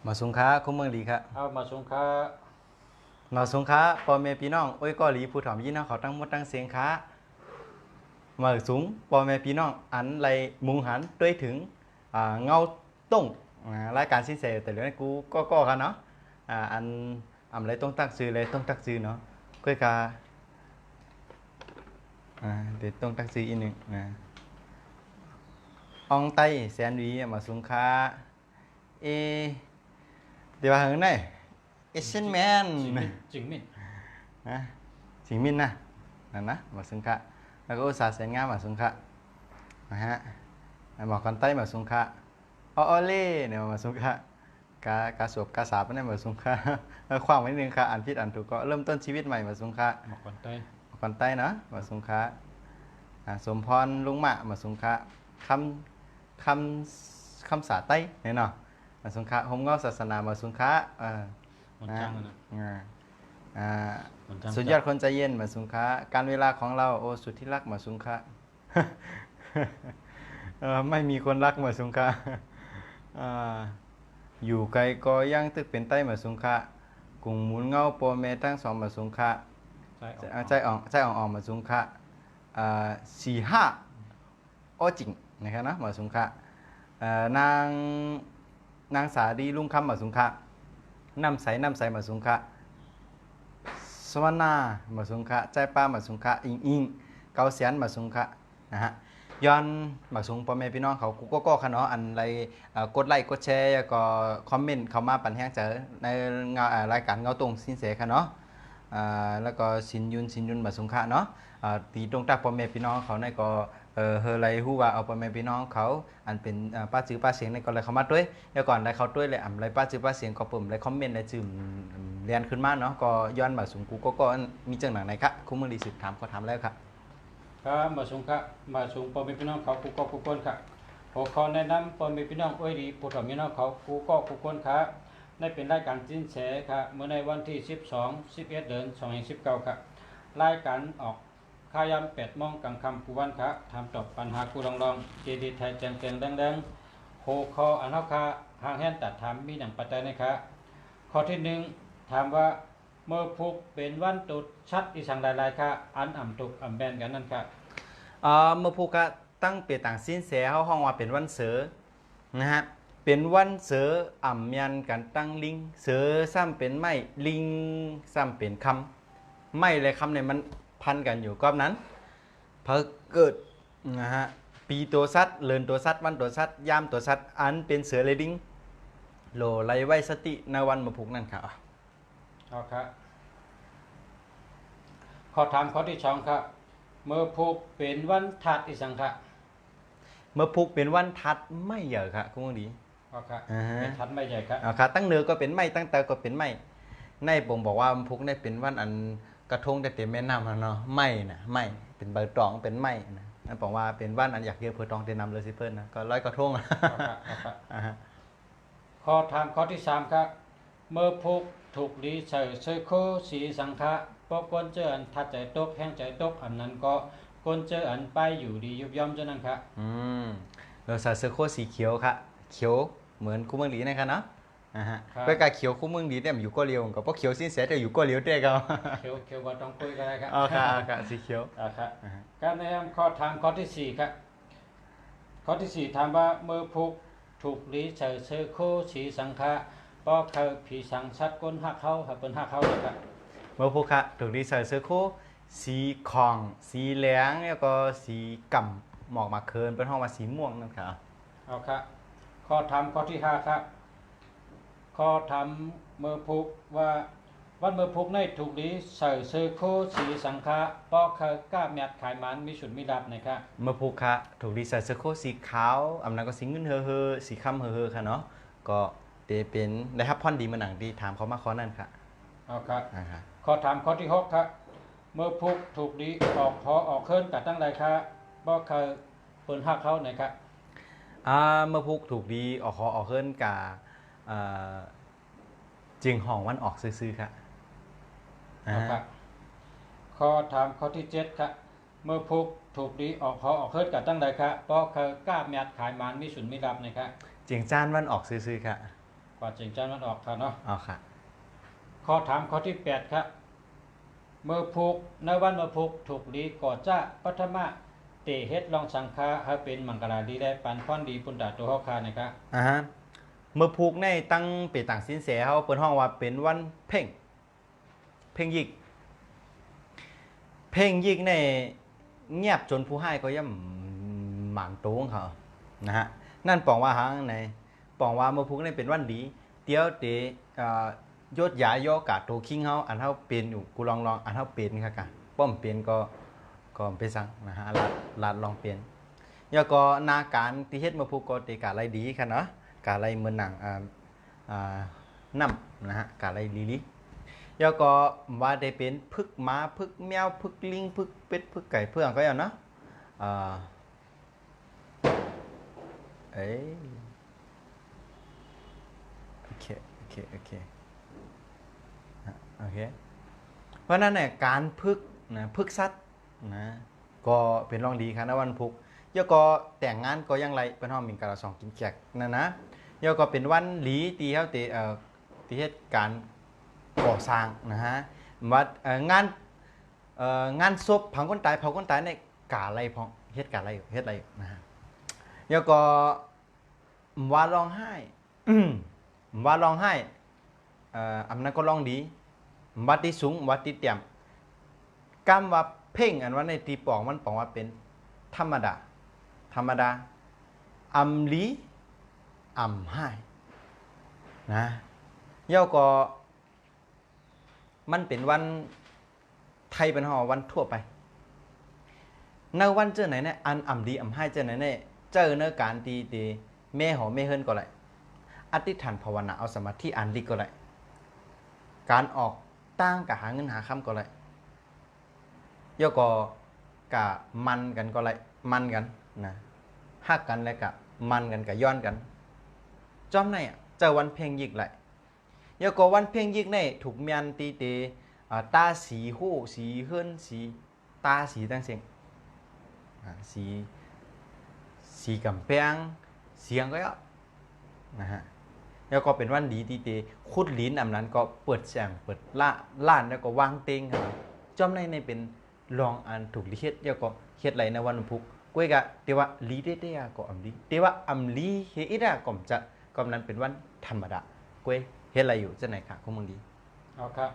มาสงขลาคู่เมืองดีครับ เอามาชมค่ะ มาสงขลาพ่อแม่พี่น้องโอ้ยก็หลีผู้ถ่อมยี่น้องเขาตั้งหมดตั้งเสียงค้ามาสูงพ่อแม่พี่น้องอันไรมุงหันด้วยถึงเงาต้งรายการสินเสแต่เหลือกูก็กันเนาะอันอะไรต้องตักซื้อเลยต้องตักซื้อเนาะก้อยกาเดี๋ยวต้องตักซื้ออีกหนึ่งอองไต้แสนวีมาสงขลาเดี๋ยวหึงได้เอเชียนแมน จิงมิน นะสิงมินนะนั่นนะมาสุงคะแล้วก็อุตสาห์แสนงามมาสุงคะนะฮะหมอกกันใต้มาสุงคะออเล่เนี่ยมาสุงคะกาสวบกาสาบเนี่ยมาสุงคะขว้างไว้นิดนึงค่ะอ่านผิดอ่านถูกก็เริ่มต้นชีวิตใหม่มาสุงคะ หมอกคนใต้ หมอกกันใต้นะมาสุงคะสมพรลุงมะมาสุงคะคำสาใต้เนี่ยเนาะมาสุงคะโฮมเงาศาสนามาสุงคะมันจังนะ สุดยอดคนใจเย็นมาสุงค้าการเวลาของเราโอ้สุดที่รักมาสุงค้า ไม่มีคนรักมาสุงค้าอยู่ไกลก็ยังตึกเป็นใต้มาสุงค้ากรุงหมุนเงาโปรเมตั้งสองมาสุงค้าใจอ่องมาสุงค้า45โอจริงนะครับนะมาสุงค้านางสาดีลุงคำมาสุงค้านำใสมาสุงค้าสวรรณามาสุงคะใจป้ามาสุงคะอิงเกาเสียนมาสุงคะนะฮะย้อนมาสุงพ่อแม่พี่น้องเขากูก็ขะเนาะอันไรกดไลค์กดแชร์แล้วก็คอมเมนต์เข้ามาปั่นแห้งเจอในรายการเงาตรงสินเสค่ะเนาะแล้วก็สินยุนมาสุงคะเนาะตีตรงตาพ่อแม่พี่น้องเขาในก็เฮอไรฮู้ว่าเอาพ่อแม่พี่น้องเขาอันเป็นป้าจื้อป้าเสียงในก็เลยเข้ามาด้วยแล้วก่อนได้เขาด้วยเลยอ่ำไรป้าจื้อป้าเสียงก็ปุ่มไรคอมเมนต์ไรจื่มเรียนขึ้นมาเนาะก็ย้อนมาสูงกูก็มีจังหนังไหนครับคุณมือดีสืบถามก็ถามแล้วครับ ครับมาชมครับมาชมพ่อแม่พี่น้องเขากูก็กูคนครับขอขอแนะนำพ่อแม่พี่น้องเอ้ยดีผู้ถ่อมพี่น้องเขากูก็กูคนครับได้เป็นรายการจิ้นแฉครับเมื่อในวันที่11 เดือน2019ครับรายการออกข่าวยาม8 โมงกลางค่ำผู้วันครับทำตอบปัญหากูลองเจดีไทยแจงดังโคคออันเฮาคาหางแห่นตัดถามมีหนังปัจจัยนะครับข้อที่1ถามว่าเมื่อพุกเป็นวันตุดชัดอีสังหลายๆค่ะอันอ่ำตุกอ่ำแบนกันนั่นค่ะ เมื่อพูกะตั้งเปียต่างสิ้นเสียเขาห้องว่าเป็นวันเสือนะฮะเป็นวันเสืออ่ำยันกันตั้งลิงเสือซ้ำเป็นไม้ลิงซ้ำเป็นคำไม่เลยคำเนี่ยมันพันกันอยู่ก็นั้นพอเกิดนะฮะปีตัวสัตว์เลินตัวสัตว์วันตัวสัตว์ยามตัวสัตว์อันเป็นเสือเลยดิ้งโลไลไว้สติในวันมาพูกนั่นค่ะเอาครับขอถามข้อที่2ครับเมื่อพุกเป็นวันถัดอีสังค่ะ เมื่อพุกเป็นวันทัดไม่เหยอะค่ะคุณผู้ดี เอาครับเป็นถัดไม่ใหญ่ครับ ค่ะตั้งเนื้อก็เป็นไม้ตั้งแต่ก็เป็นไม้ในผมบอกว่าพุกได้เป็นวันอันกระทงแต่เต็มแม่น้ำแล้วเนาะไม้นะไม้เป็นใบตองเป็นไม้นะนั่นบอกว่าเป็นวันอันอยากเยอะเพื่อตองเต็มนำเลยสิเพิ่นนะก็ร้อยกระทง เอาครับเอาครับข้อถามข้อที่3ครับเมื่อพุกถูกดีใส่เสื้อโคสีสังฆะเพราะก้นเจออันทัดใจตกแห้งใจตกอันนั้นก็ก้นเจออันไปอยู่ดียุบย่อมเจ้านั้นครับ เราใส่เสื้อโค้ทสีเขียวค่ะเขียวเหมือนคู่เมืองดีนะครับเนาะครับ ก็การเขียวคู่เมืองดีแต่มันอยู่ก็เลียวก็เพราะเขียวสิ้นเสียแต่อยู่ก็เลียวเด้ก็ เขียวว่าต้องคุยกันได้ครับ อ๋อค่ะสีเขียว ครับการแนะนำข้อถามข้อที่4ครับข้อที่4ถามว่าเมื่อพุกถูกดีใส่เสื้อโคสีสังฆะเพราะเขาผีสังชัดก้นหักเขาครับเป็นหักเขานะครับ เมื่อพวกค่ะถูกดีใส่เสื้อโค้ทสีของสีเหลืองแล้วก็สีก่ำหมอกมาเคินเป็นห้องมาสีม่วงนั่นค่ะ เอาครับข้อถามข้อที่5ครับข้อถามเมื่อพุกว่าวันเมื่อพุกในถูกดีใส่เสื้อโคสีสังฆะเพราะเขากล้าแมดขายมันมีสุดมีดับนะครับ เมื่อพูค่ะถูกดีใส่เสื้อโค้ทสีขาวอำนั้นก็สีเงินเฮอสีค่ำเฮอค่ะเนาะก็เป็นได้รับพรดีมาหนังดีถามเขามาข้อนั่นค่ะ เอาครับ นะครับ ข้อถามข้อที่6ครับเมื่อพุกถูกดีออกหอออกเคลื่อนกับตั้งใดครับบ่เคยเปิ้นฮักเขาไหนครับ เมื่อพุกถูกดีออกคอออกเคลื่อนกาจึงห้องวันออกซื่อๆครับ เอาครับข้อถามข้อที่7ครับเมื่อพุกถูกดีออกหอออกเคลื่อนกับตั้งใดครับบ่เคยกล้าแมดขายมันมีสุนมีรับนะครับ จึงจานวันออกซื่อๆครับ กว่าจริงจังมันออกครับเนาะ เอาค่ะ ข้อถามข้อที่8ครับเมื่อพุกในวันเมื่อพุกถูกดีก่อจ้าปัทมะเตเฮ็ดลองสังฆาให้เป็นมังกราดีได้ปันพรดีปุณตาตัวเฮาคานะครับ ฮะเมื่อพุกในตั้งเปต่างสินเสเขาเปิดห้องว่าเป็นวันเพ่งยิกในเงียบจนผู้ให้ก็ย่ำหมานโตของเขานะฮะนั่นปองว่าหางในปองว่าเมื่อพุกในเป็นวันดีเดี๋ยวเตยศยาย่อกาโตคิงเฮาอันเฮาเป็นอยู่กูลองอันเฮาเป็นค่ะกะป้อมเป็นก็ไปสั่งนะฮะลาดลองเป็นแล้วก็นาการที่เฮ็ดเมื่อพุกก็เตกาไรดีค่ะเนาะกาไรเหมือนหนังน้ำนะฮะกาไรลีลิแล้วก็ว่าได้เป็นพึกหมาพึกแมวพึกลิงพึกเป็ดพึกไก่เพื่อนก็อย่างเนาะเอ้ยโอเคเพราะนั้นเนี่ยการพึกนะพึกสัตว์นะก็เป็นรองดีครับในวันพุกแล้วก็แต่งงานก็ยังไรเป็นห้องมีการสองกินแจกนะแล้วก็เป็นวันหลีตีเขาตีที่เหตุการณ์ก่อสร้างนะฮะว่างานศพเผาคนตายในกาอะไรพองเหตุการณ์อะไรเหตุอะไรนะฮะแล้วก็ว่าร้องไห้อำนั้นก็ร้องดีวัดที่สูงวัดที่เตี่ยมกำว่าเพ่งอันว่าในตีปองมันปองว่าเป็นธรรมดาอำลีอำให้นะเย่าก็มันเป็นวันไทยเป็นหอวันทั่วไปในวันเจอไหนเนี่ยอันอำลีอำให้เจอไหนเนี่ยเจอเนื้อการตีแม่หอแม่เฮิรนก็เลยอธิษฐานภาวนาเอาสมาธิอันดีก็เลยการออกตั้งกับหาเงินหาคำก็เลยเย่าก็กะมันกันก็เลยมันกันนะฮักกันแล้วก็มันกันกับย้อนกันจอมในเจอวันเพ่งยิกเลยเดี๋ยวก็วันเพ่งยิกในถูกเมียนตีตาสีหูสีเฮิรนสีตาสีตั้งเสียงสีกำแพงเสียงก็เยอะนะฮะแล้วก็เป็นวันดีตีคุดลิ้นอำนั้นก็เปิดแสงเปิดล้านแล้วก็วางเต็งครับจอมในเป็นรองอันถูกลิขิตแล้วก็เฮ็ดไหลในวันพุกก้วยกะเทว่าลีเตะก็อำลีเทว่าอำลีเฮ็ดอะก็จะก็นั้นเป็นวันธรรมดาก้วยเฮ็ดอะไรอยู่จังไหนค่ะคุณมึงดีเอาครับ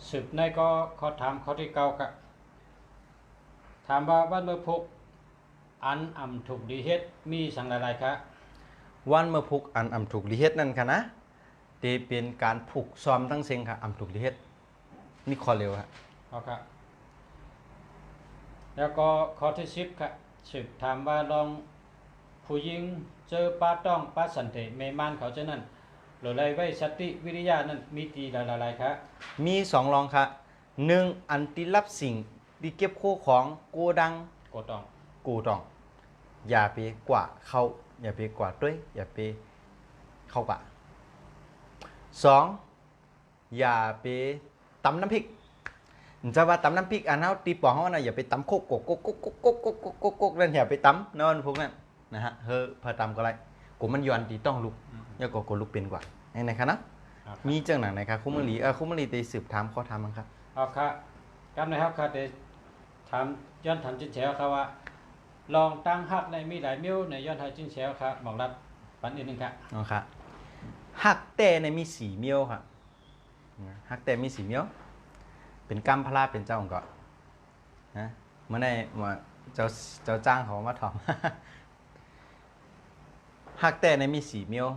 สืบในก็ข้อถามข้อที่9ครับถามว่าวันเมื่อพุกอันอำถูกดีเฮ็ดมีสังหลายๆครับ วันเมื่อพุกอันอำถูกลิเฮ็ดนั่นค่ะนะเตเป็นการผูกซ้อมทั้งเซ็งค่ะอำถูกลิเฮ็ดนี่ข้อเร็วครับเอาครับแล้วก็ข้อที่10ครับสืบถามว่าลองผู้หญิงเจอป้าต้องป้าสันเถเมมานเขาเจ้านั้นหรือไรไว้สติวิริยะนั้นมีตีหลายๆครับมี2รองค่ะ1อันติรับสิ่งที่เก็บโคของโกดังก็ต้องอย่าไปกว่าเขาอย่าไปกว่าด้วยอย่าไปเข้ากะ2อย่าไปตำน้ำพริกจะว่าตำน้ำพริกอันเฮาตีปองเฮาน่ะอย่าไปตำโคกนั่นอย่าไปตำนอนพวกนั้นนะฮะพอตำก็ไรกูมันย้อนตีต้องลุกแล้วก็ลุกเป็นกว่าไหนๆครับนะมีจังหนังไหนครับคุณมลีคุณมลีได้สืบถามข้อถามมั้งครับเอาครับครับนะครับครับได้ถามย้อนถามจิ้นแฉวครับว่าลองตั้งฮักในมีหลายมิ้วในย้อนถามจิ้นแฉวครับบอกรับปันอีกนึงครับอ๋อครับฮักแต่ในมี4มิ้วครับฮักแต่มี4มิ้วเป็นกัมพลาเป็นเจ้าของเกาะนะเมื่อในเจ้าจ้างเขามาถอมฮักแต่ในมี4มิ้ว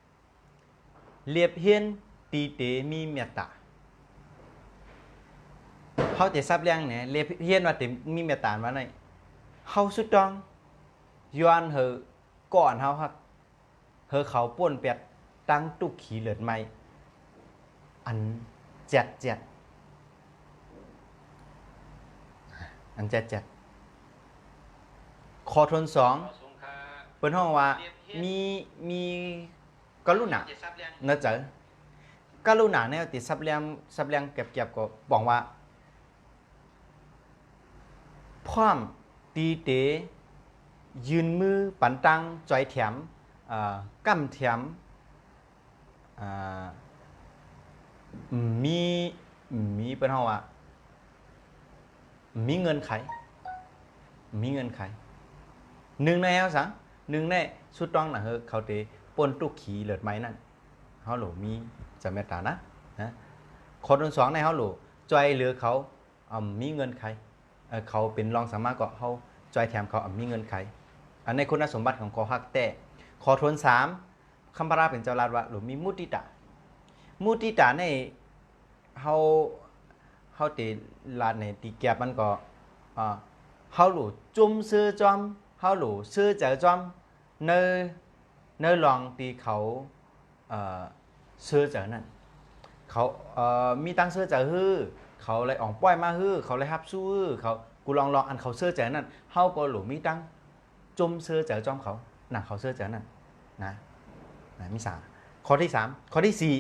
1เรียบเฮียนตีเตมีเมตตาเขาจะทราบเรื่องเนี่ยเรียบเฮียนว่าเตมีเมตตาว่าไหนเขาสุดต้องย้อนก่อนเขาครับเขาป่วนเป็ดตั้งตุกขี่เหลือดไม่ อันเจ็ดเจ็ดอันเจ็ดเจ็ดคอทนสองเปิ้นห้องว่ามีกรุณาเนอะเจอกรุณาเนี่ยติดซับเลียงเก็บก็บอกว่าพร้อมตีเตยืนมือปันตังจอยแถมกั้มแถมมีเป็นห้องว่ามีเงินไขหนึ่งในเอาสังหนึ่งในสุดต้องนะเฮอเขาเตปนตุกขี่เลือดไม้นั่นเขาหลูมีจะเมตตานะคนที่สองในเขาหลูจอยเหลือเขามีเงินไขเขาเป็นรองสามารถก็เขาจอยแถมเขามีเงินไขอันในคุณสมบัติของคอฮักแต่ขอทนสามคำพระราเป็นเจ้าลาดว่าหรือมีมุติตาในเขาตีลาดในตีแก็บมันก็เขาหลูจุ่มซื้อจอมเขาหลูซื้อเจอจอมเนลองตีเขาซื้อเจอนั่นเขามีตังซื้อเจอฮื้อเขาเลยอ่องป้อยมาฮื้อเขาเลยฮับสู้ฮื้อเขากูลองอันเขาซื้อเจอนั่นเขาก็หลูมีตังจุ่มซื้อเจอจอมเขาหนักเขาซื้อเจอนั่นนะมีสามข้อที่สามข้อที่สี่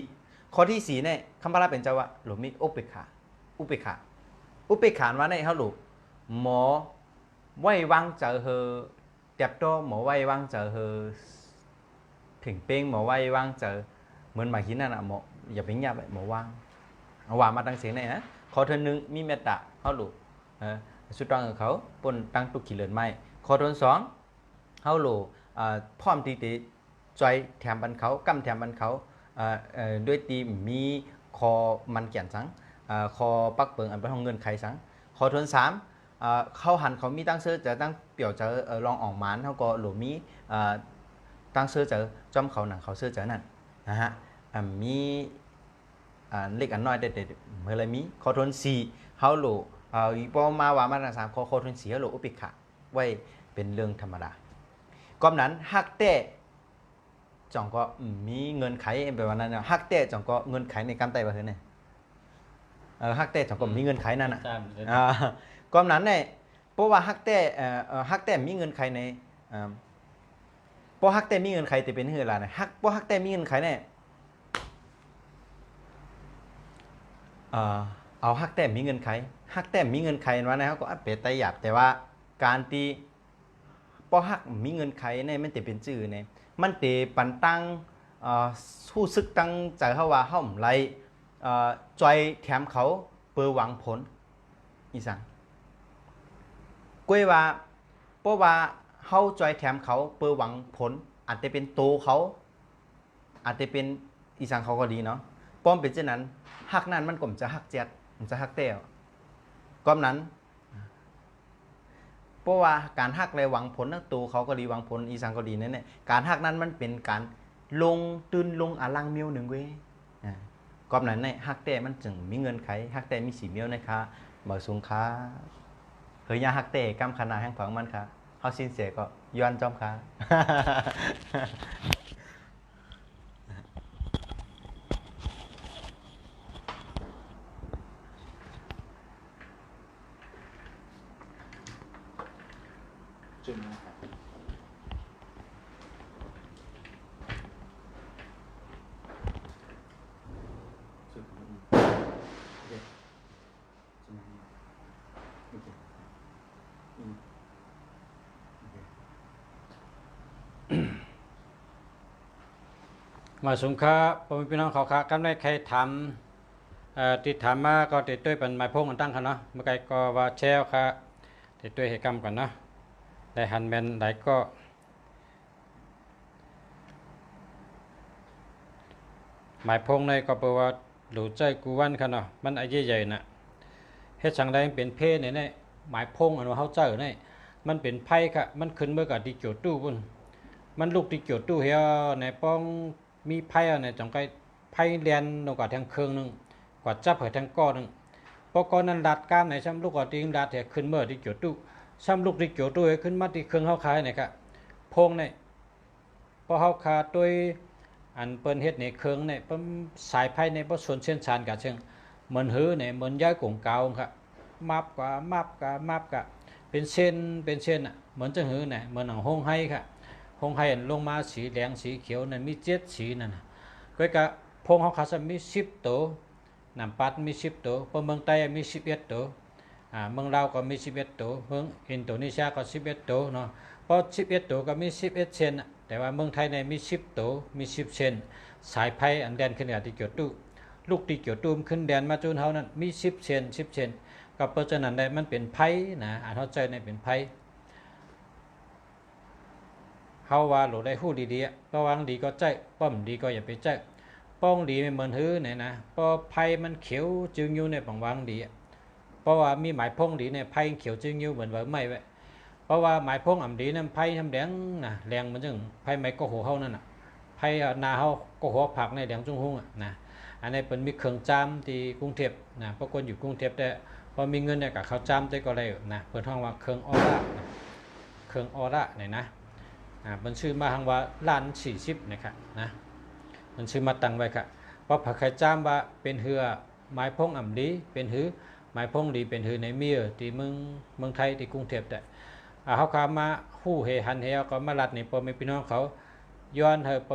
เนี่ยคำพระราเป็นเจ้าว่าหลูมีอุเบกขาว่าในเขาหลูหมอไว้วางเจอเฮอเด็บโตหมอไว้วางเจอเฮอผิงเป้งหมอไว้วางเจอเหมือนหมายคิดนั่นน่ะหมออย่าเป็นยาแบบหมอวางเอาว่ามาตั้งเสียงไหนนะขอเธอหนึ่งมีเมตตาเขาหลูสุดตรงของเขาปนตั้งตุกขีเลือนไม้ขอทนสองเขาหลูพร้อมตีจอยแถมบันเขากำแถมบันเขาด้วยตีมีคอมันเกี่ยนสังคอปักเปิงอันเป็นห้องเงินไขสังขอทนสามเขาหันเขามีตั้งเสื้อจะตั้งเปี่ยวจะลองอ่องหมานเขาก็หลูมีตั้งเสื้อจะจอมเขาหนังเขาเสื้อจะนั่นนะฮะมีเล็กอันน้อยเด็ดๆเมื่อไรมีขอทนสี่เขาหลูพอมาว่ามาตั้งสามขอทนสี่เขาหลูอุปิกะไว้เป็นเรื่องธรรมดาก้อมนั้นฮักเต้จ่องก็มีเงินไขแบบนั้นนะฮักเต้จ่องก็เงินไขในการไต่ประเทศเนี่ยฮักเต้จ่องก็มีเงินไขนั่นน่ะก้อมนั้นเนี่ยเพราะว่าฮักเต้มีเงินไขในเพราะฮักเต้มีเงินไขแต่เป็นเฮืออะไรนะเพราะฮักเต้มีเงินไขเนี่ยเอาฮักเต้มีเงินไขว่านะเขาก็เปรตหยาบแต่ว่าการตีพอฮักมีเงินไขเนี่ยมันจะเป็นจื่อเนี่ยมันจะปันตั้งสู้ซึกตั้งใจเขาว่าเขาไรจอยแถมเขาเปิดหวังผลอีสังกล้วยว่าเพราะว่าเขาจอยแถมเขาเปิดหวังผลอาจจะเป็นโตเขาอาจจะเป็นอีสังเขาก็ดีเนาะป้อมเป็นเช่นนั้นฮักนั้นมันก็จะฮักเจ็ดมันจะฮักเต้ก้อมนั้นเพราะว่าการฮักเลยหวังผลนักตูเขาก็ดีหวังผลอีสังก็ดีนั่นแหละการฮักนั้นมันเป็นการลงตื่นลงอาลังเมียวหนึ่งเว้ยก้อมนั้นเนี่ยฮักเต้มันจึงมีเงินไขฮักเต้มีสีเมียวนะคะเมื่อสูงค้าเฮยยาฮักเต้กำขนาดแห่งผังมันค่ะเขาสินเสียก็ย้อนจอมค่ะจุดนะครับจุดนี้โอเคจุดนี้โอเคโอเค มาสงค้าพ่อแม่พี่น้องเขาค้ากำได้ใครทำติดถามมาก็ติดด้วยเป็นหมายพงกันตั้งค่ะเนาะเมื่อไกลก็ว่าแชวค่ะติดด้วยเหตุกรรมก่อนเนาะได้หันแมนได้ก็หมายพงในก็แปลว่าหลูใจกูวันค่ะเนาะมันไอ้ใหญ่ๆน่ะเฮ็ดช่างได้เป็นเพศเนี่ยหมายพงอันว่าเฮาเจอเนี่ยมันเป็นไพ่ค่ะมันขึ้นเมื่อกับที่โจตู้พุ่นมันลูกที่โจตู้เฮียในป้องมีไพ่เนี่ยจังไกไพ่เรียนนกว่าทางเครื่องนึงกว่าจับเหิดทางก้อนนึงพอก้อนนั้นดัดการในซ้ำลูกกว่าตีงดัดเนี่ยขึ้นเมื่อที่โจตู้ซ้ำลูกที่โจตู้ขึ้นมาที่เครื่องเฮาขายเนี่ยค่ะพงเนี่ยพอเฮาขาด้วย อันเปิ้นเฮ็ดในเครื่องในเปิ้นสายไพ่ในบ่ส่วนเช่นชานกะเชิงเหมือนหื้อในเหมือนย้ายกงเกาครับมับกะเป็นเส้นอ่ะเหมือนจะหื้อน่ะเหมือนหนังฮงไห้ค่ะฮงไห้อันลงมาสีแดงสีเขียวนั่นมี7สีนั่นน่ะก็กะพงเฮาคาซะมี10ตัวน้ำปัดมี10ตัวเพราะเมืองใต้มี11ตัวเมืองลาวก็มี11ตัวเมืองอินโดนีเซียก็11ตัวเนาะเพราะ11ตัวก็มี11เซนแต่ว่าเมืองไทยเนี่ยมี10ตัวมี10เซนสายไพ่อันแดนขึ้นกับที่เกี่ยวตู้ลูกที่เกี่ยวตู้ขึ้นแดนมาจนเฮานั้นมี10เซนก็เพราะฉะนั้นได้มันเป็นไพ่นะอ่านเข้าใจในเป็นไพ่เฮาว่าโหลได้ฮู้ดีๆระวังดีก็ใจป้อมดีก็อย่าไปใจป้องดีไม่เหมือนหื้อเนี่ยนะเพราะไพ่มันเขียวจึงอยู่ในปังวางดีเพราะว่ามีหมายพงดีเนี่ยไพ่เขียวจึงอยู่เหมือนว่าไม่ไว้เพราะว่าหมายพงอ่ำดีนั้นไพ่ทำแดงนะแรงมันจึงไพ่ไม้ก็หัวเฮานั่นน่ะไพ่นาเฮาก็หัวผักในแดงจุงหุ่งนะอันนี้เป็นมีเครื่องจามที่กรุงเทพนะเพราะคนอยู่กรุงเทพแต่พอมีเงินเนี่ยกับเขาจามได้ก็เลยนะเปิดห้องว่าเครื่องออร่าเครื่องออร่าเนี่ยนะมันชื่อมาทางว่าล้าน40นะครับนะมันชื่อมาตั้งไว้ค่ะเพราะผักไข่จามว่าเป็นเหือไม้พงอ่ำดีเป็นหือไม้พงดีเป็นหือในเมียที่เมืองไทยที่กรุงเทพแต่เขาขามาฮู้เฮหันเฮก็มาลัดนี่พอมีพี่น้องเขาย้อนเฮพอ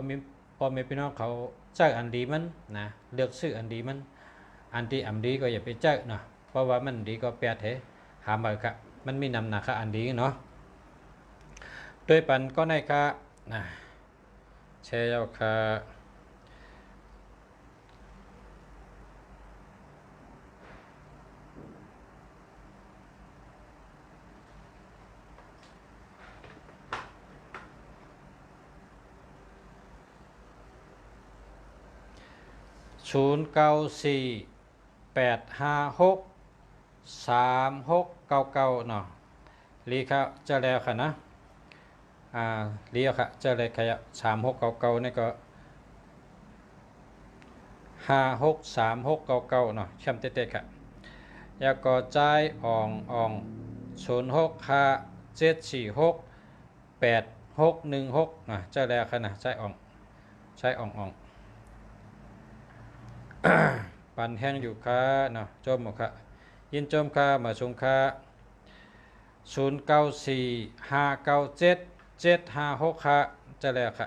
มีพี่น้องเขาเจ้าอันดีมันนะเลือกซื้ออันดีมันอันที่อ่ำดีก็อย่าไปเจ้าเนาะเพราะว่ามันดีก็แปดเฮหามาค่ะมันมีนำหนักค่ะอันดีเนาะโดยปันก็ในค่ะนะเชยเอาค่ะ0948563699เนาะลีครับเจอแล้วค่ะนะลีค่ะเจอเลยขยับ3699นี่ก็563699เนาะแชมเต็ดๆค่ะแล้วก็จ่ายอ่อง0657468616เจอแล้วค่ะนะจ่ายอ่องปันแห้งอยู่ค่ะเนาะจมหมดค่ะยินจมค่ะมาชงค่ะ0945977566ค่ะเจอแล้วค่ะ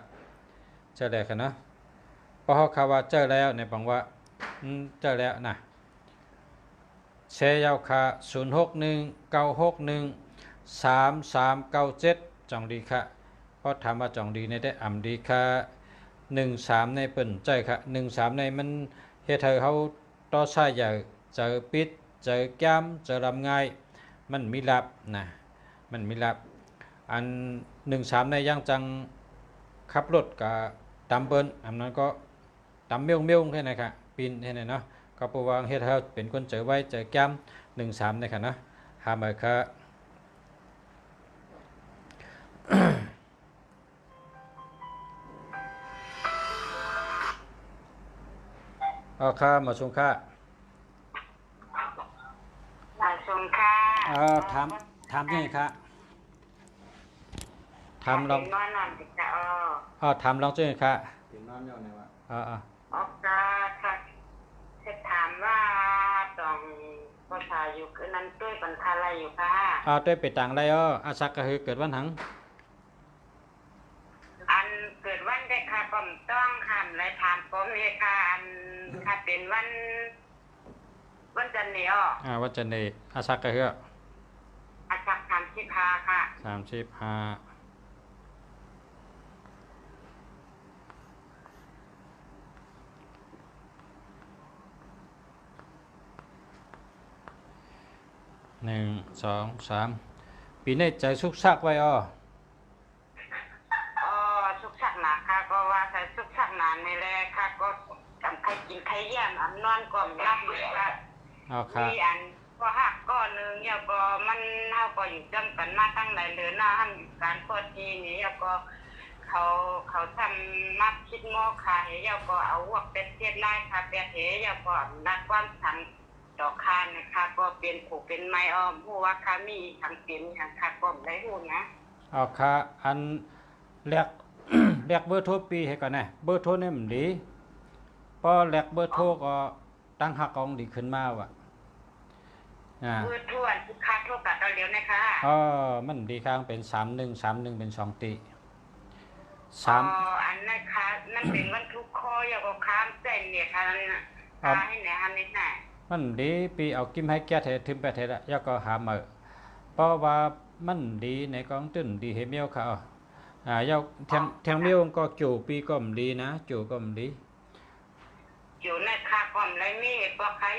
เจอแล้วค่ะเนาะพอเขาคาว่าเจอแล้วในบังว่าเจอแล้วนะเชยาวค่ะ0619613397จ่องดีค่ะเพราะถามว่าจ่องดีในได้อ่ำดีค่ะ13ในเปิ่นใจค่ะ13ในมันเฮ็ดให้เขาต่อสายอย่าเจอปิดเจอแก้มเจอลำง่ายมันมีลับนะมันมีลับอัน13ในย่างจังขับรถกับตำเปิ้นอันนั้นก็ตำเมี่ยวแค่ไหนค่ะปีนแค่ไหนเนาะก็ปวางเฮ็ดให้เป็นคนเจอไว้เจอแก้ม13ในค่ะนะหามาค่ะค่ะมาชงค่ะมาชมค่ะถามยังไงค่ะถามลองนอนสิค่ะถามลองจังไงค่ะถึงนอนเยาในวะค่ะจะถามว่าต้องภาษาอยู่คือนั้นด้วยปัญหาอะไรอยู่ค่ะด้วยไปต่างไรอาสักก็คือเกิดวันหังอันเกิดวันได้ค่ะผมต้องหันและถามผมเลยค่ะอันค่ะเป็นวันจันทร์นี่วันจันทร์นี่อาสักก็คืออาสัก35ค่ะ1 2 3ปีนี้ใจสุกซักไว้สุกสักหนาค่ะก็ว่าใส่สุกสักหนาในแรกค่ะก็ทำใครกินใครเยี่ยมอันนอนก่อนรับอยู่ค่ะมีอันก็หักก้อนนึงแล้วก็มันเฮาก็อยู่จำกันมาตั้งหลายเดือนหน้าทำอยู่การพอทีนี้แล้วก็เขาทำนักคิดหม้อขายแล้วก็เอาพวกเป็ดเทียดไล่ค่ะเป็ดเหแล้วก็นักความสังดอกคานนะคะก็เป็นผูกเป็นไม้อ้อมผู้ว่าค่ะมีทางเปลี่ยนค่ะก็ได้ฮู้นะค่ะอันแรก แลกเบอร์โทรปีให้ก่อนนะเบอร์โทรเนี่ยมันดีพอแลกเบอร์โทรก็ตั้งหักกองดีขึ้นมาว่ะเบอร์โทรอันค่าโทรกับเราเลี้ยวนะคะมันดีข้างเป็น3131เป็น2ตีอันนั้นค่ะนั่นเป็นวันทุกข้ออย่าก็ข้ามเส้นเนี่ยค่ะนั่นน่ะให้ไหนฮันนี่น่ะมันดีปีเอากิมให้แก่เทถึงไปเทละแล้วก็หามาเพราะว่ามันดีในกองตึ้นดีเฮเมียวค่ะยาวแทงเมียวก็จู่ปีก็มดีนะจู่ก็มดีจู่ในค่าก่อมไรมีกว่าขาย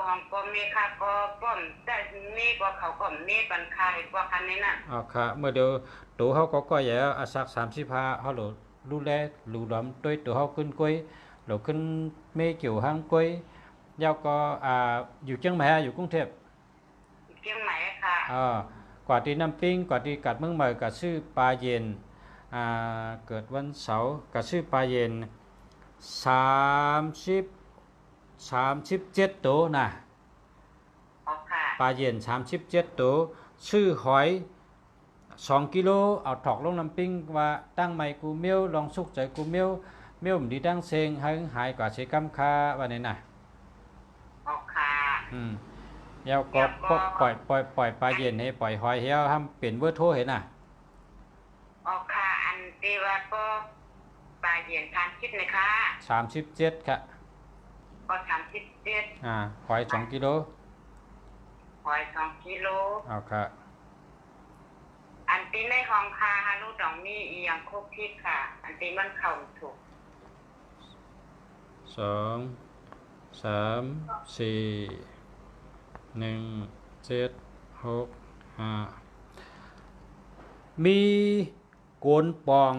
ห้องก็มีค่าก็ป้อมแต่มีกว่าเขาก็มีปันค่ากว่าคันนี้น่ะค่ะเมื่อเดียวตัวเขาก็อย่าอาศัก35เขาดูแลดูดำด้วยตัวเขาขึ้นกล้วยเราขึ้นเมฆอยู่ห้างกล้วยยาวก็อยู่เชียงใหม่อยู่กรุงเทพเชียงใหม่ค่ะกว่าที่น้ำปิ้งกว่าที่กัดเมืองใหม่กัดชื่อปลาเย็นเกิดวันเสาร์กัดชื่อปลาเย็น37ตัวนะปลาเย็น37ตัวชื่อหอย2กิโลเอาถอกลงน้ำปิ้งว่าตั้งใหม่กูเมียวลองสุกใจกูเมียวมันดีตั้งเซงหายกว่าใช้กำคาวันนี้น่ะแล้วก็ปล่อยปลาเย็นให้ปล่อยหอยเหี้ยวทำเปลี่ยนเบอร์โทรเห็นน่ะค่ะอันที่ว่าก็ปลาเย็นทานคิดนะคะ37ค่ะก็37หอย2กิโลหอย2กิโลค่ะอันที่ในห้องคาฮารุดองนี่อีหยังครบทิศค่ะอันที่มันเข้าถูก2 3 4 1 7 6 5มีโกนปอง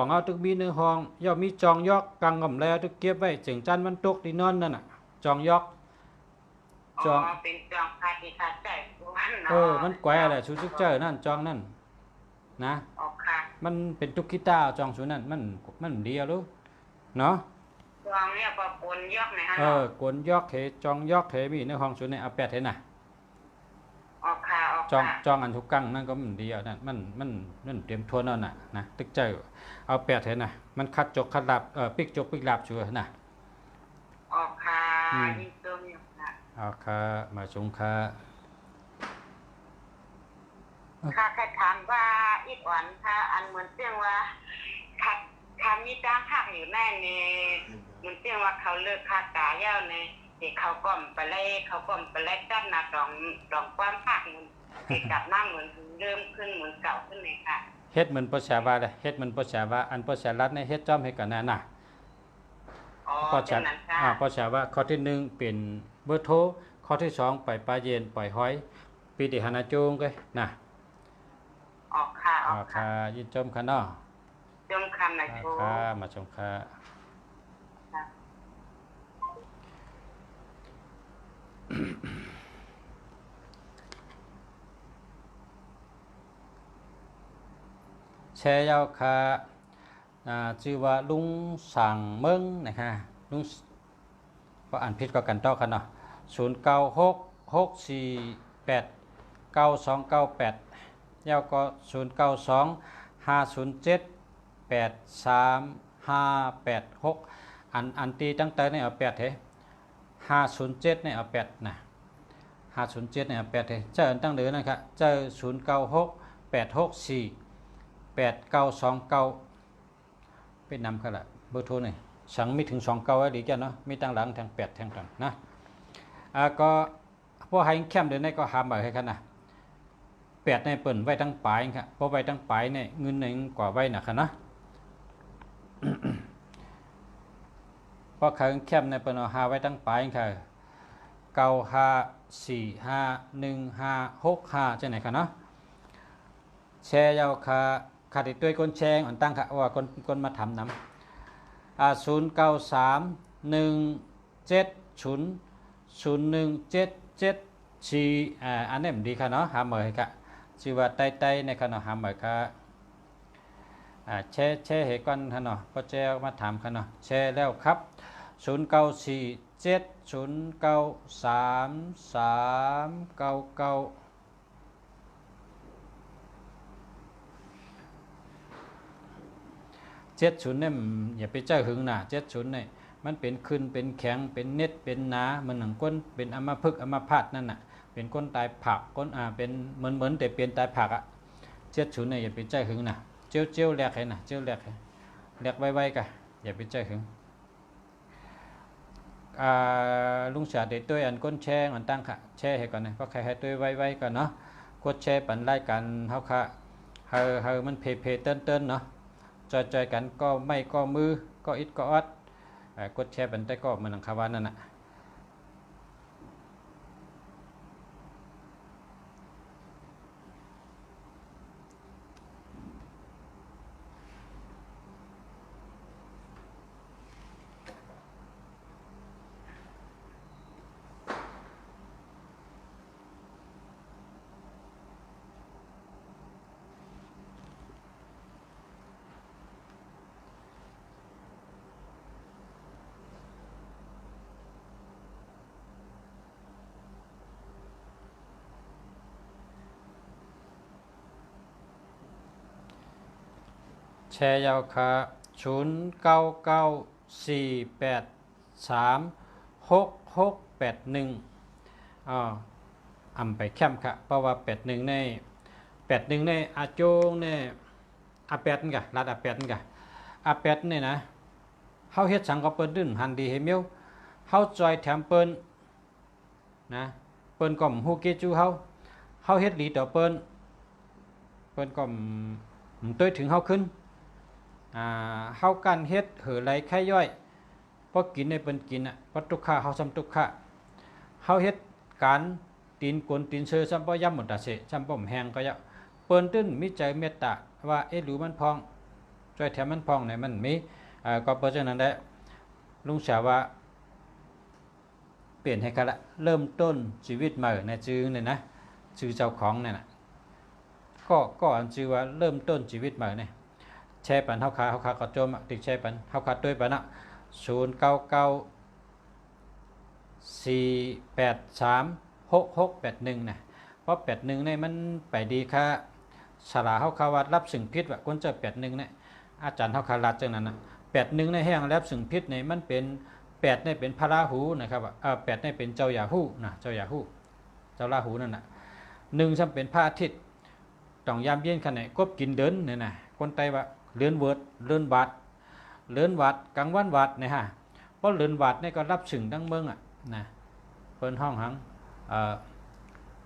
เอาตึกมีในห้องย่อมมีจองยอกกังกำแล้วตึกเก็บไว้จึงจันมันตกที่นอนนั่นน่ะจองยอกเป็นจองคาที่คาใจมันแกว่แหละชูซึกเจอนั่นจองนั่นนะมันเป็นตุกกีตาจองชูนั่นมันดีอ่ะลูกเนาะจองเนี่ยก็โกนยอกไหนฮะโกนยอกเถจองยอกเถมีในห้องชูในเอาแปดเถน่ะจองอันทุกกังนั่นก็มันดีอ่ะนั่นมันเตรียมทวนนั่นน่ะนะตึกเจอเอาแปดเถน่ะมันคัดจกคัดลับปิกจกปิกลับชัวน่ะยิ่งต้มอยู่นะค่ะมาชงค่ะค่ะแค่ถามว่าอีกวันค่ะอันเหมือนเสียงว่าคำมีจ้างหักอยู่แน่นี่เหมือนเสียงว่าเขาเลิกค่าตาเย้าในที่เขาก้มไปไล่จัดนะดองความหักมันกลับหน้าเหมือนเริ่มขึ้นเหมือนเก่าขึ้นเลยค่ะเฮ็ดเหมือนภาษาว่าเลยเฮ็ดเหมือนภาษาว่าอันภาษารัฐในเฮ็ดจ้อมให้กันน่ะภาษาว่าข้อที่1เป็นเบอร์โทรข้อที่2ปล่อยปลาเย็นปล่อยหอยปีติหานาโจงก็นะค่ะยินจมค่ะเนาะจมคำนะโชค่ะมาชมค่ะแชร์ยาวค่ะชื่อว่าลุงสั่งเมืองนะฮะลุงก็อ่านผิดก็กันต่อกันเนาะ0966489298ยาวก็0925078356อันตีตั้งแต่ในเอา8เถ507ในเอา8นะ507ในเอา8เถเจออันตั้งเดือนนะครับเจอ0968648929เป็นนำกันละเบอร์โทรนี่สั่งมีถึง29ไว้ดีจ้ะเนาะมีตั้งหลังทาง8ทางต่างนะก็พวกให้แคมเดือนนี้ก็หามให้กันนะ8ในเปิ่นไว้ทั้งปลายครับเพราะไว้ทั้งปลายเนี่ยเงินหนึ่งกว่าไว้นะครับนะเพราะเขาแคมในเปิ่นเอาหาไว้ทั้งปลายค่ะ95451565จังไหนครับเนาะแชร์ยาวค่ะขาดตัวคนแชร์อันตั้งค่ะว่าคนมาทำน้ำ0931700177อันนี้มันดีค่ะเนาะหาเหมยค่ะชื่อว่าไต้ในขณะหาเหมยค่ะแชร์เหตุก่อนค่ะเนาะพอแชร์มาถามค่ะเนาะแชร์แล้วครับ0947093399 70เนี่ยอย่าไปใจหึงนะ70เนี่ยมันเป็นขึ้นเป็นแข็งเป็นเน็ดเป็นหนามันหนังก้นเป็นอัมพฤกษ์อัมพาตนั่นน่ะเป็นก้นตายผักก้นเป็นเหมือนแต่เปลี่ยนตายผักอ่ะ70เนี่ยอย่าไปใจหึงนะเจียวแหลกให้นะเจียวแหลกให้แหลกไวๆกะอย่าไปใจหึงลุงเสียเด็ดตัวอันก้นแช่อันตั้งค่ะแช่ให้ก่อนนะเพราะใครให้ตัวไว้ก่อนเนาะกดแช่ปั่นไล่กันเฮาค่ะเฮามันเพเติ้นเนาะจอยกันก็ไม่ก็มือก็อิดก็ออดกดแช่ปั่นได้ก็มันหนังคาวานั่นน่ะแชร์ยาวค่ะ0994836681อ่ำไปแคมค่ะเพราะว่า81ในอาโจงในอาแปดนี่กะรัดอาแปดนี่กะอาแปดนี่นะเฮาเฮ็ดสังก็เปิ้นดึ้นหันดีเฮมิวเฮาจอยแถมเปิ้นนะเปิ้นก็ฮู้เกจูเฮาเฮ็ดดีต่อเปิ้นก็ต้วยถึงเฮาขึ้นเฮากันเฮ็ดเหอไหลไข่ย่อยพอกินในเปิ้นกินอ่ะพอทุกข้าเฮาซ้ำทุกข้าเฮาเฮ็ดการตีนกลตีนเชอซ้ำบ่ย่ำหมดตาเสซ้ำบ่มแห้งก็ยะเปิ้นตึ้นมีใจเมตตาว่าหรือมันพองช่วยแถมมันพองไหนมันมีก็เพราะฉะนั้นได้ลุงสาวว่าเปลี่ยนให้กันละเริ่มต้นชีวิตใหม่ในชื่อเนี่ยนะชื่อเจ้าของเนี่ยนะก็อันชื่อว่าเริ่มต้นชีวิตใหม่เนี่ยแชร์ปันเฮาขาก็โจมติดแชร์ปันเฮาขาด้วยปันน่ะ0994836681นะเพราะ81เนี่ยมันไปดีค่ะฉลาเฮาขาว่ารับสิ่งพิษว่าคนเจอ81เนี่ยอาจารย์เฮาขาลัดจังนั้นน่ะ81ในแห้งรับสิ่งพิษเนี่ยมันเป็น8เนี่ยเป็นพระราหูนะครับ8เนี่ยเป็นเจ้าราหูนะเจ้าราหูนั่นน่ะ1ซ้ำเป็นพระอาทิตย์ต้องยามเย็นคั่นน่ะกบกินเดินเนี่ยนะคนไตว่าเลื่อนเวิร์ดเลื่อนวัดกลางวันวัดเนี่ยฮะเพราะเลื่อนวัดเนี่ยก็รับสึงดังเมืองอ่ะนะเปิ้นห้องหัง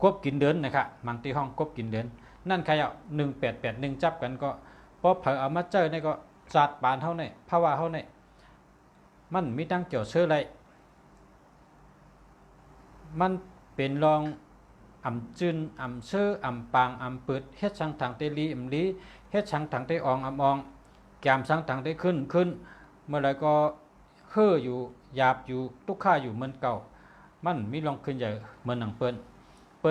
กบกินเดินนะครับบางที่ห้องกบกินเดินนั่นใครเอา1881จับกันก็พอเผาเอามาเจอเนี่ยก็จัดปานเท่าเนี่ยภาวะเท่าเนี่ยมันมีตั้งเกี่ยวเชื่ออะไรมันเป็นรองอ่ำจืนอ่ำเชื่ออ่ำปางอ่ำเปิดเฮ็ดช่างทางเตลีอ่ำลีเฮ็ดช่างทางเตอองอ่ำอองแกมช่างทางเตขึ้นเมื่อไรก็เฮ่ออยู่หยาบอยู่ตุกข้าอยู่เหมือนเก่ามันมีลองขึ้นใหญ่เหมือนหนังเปิ้น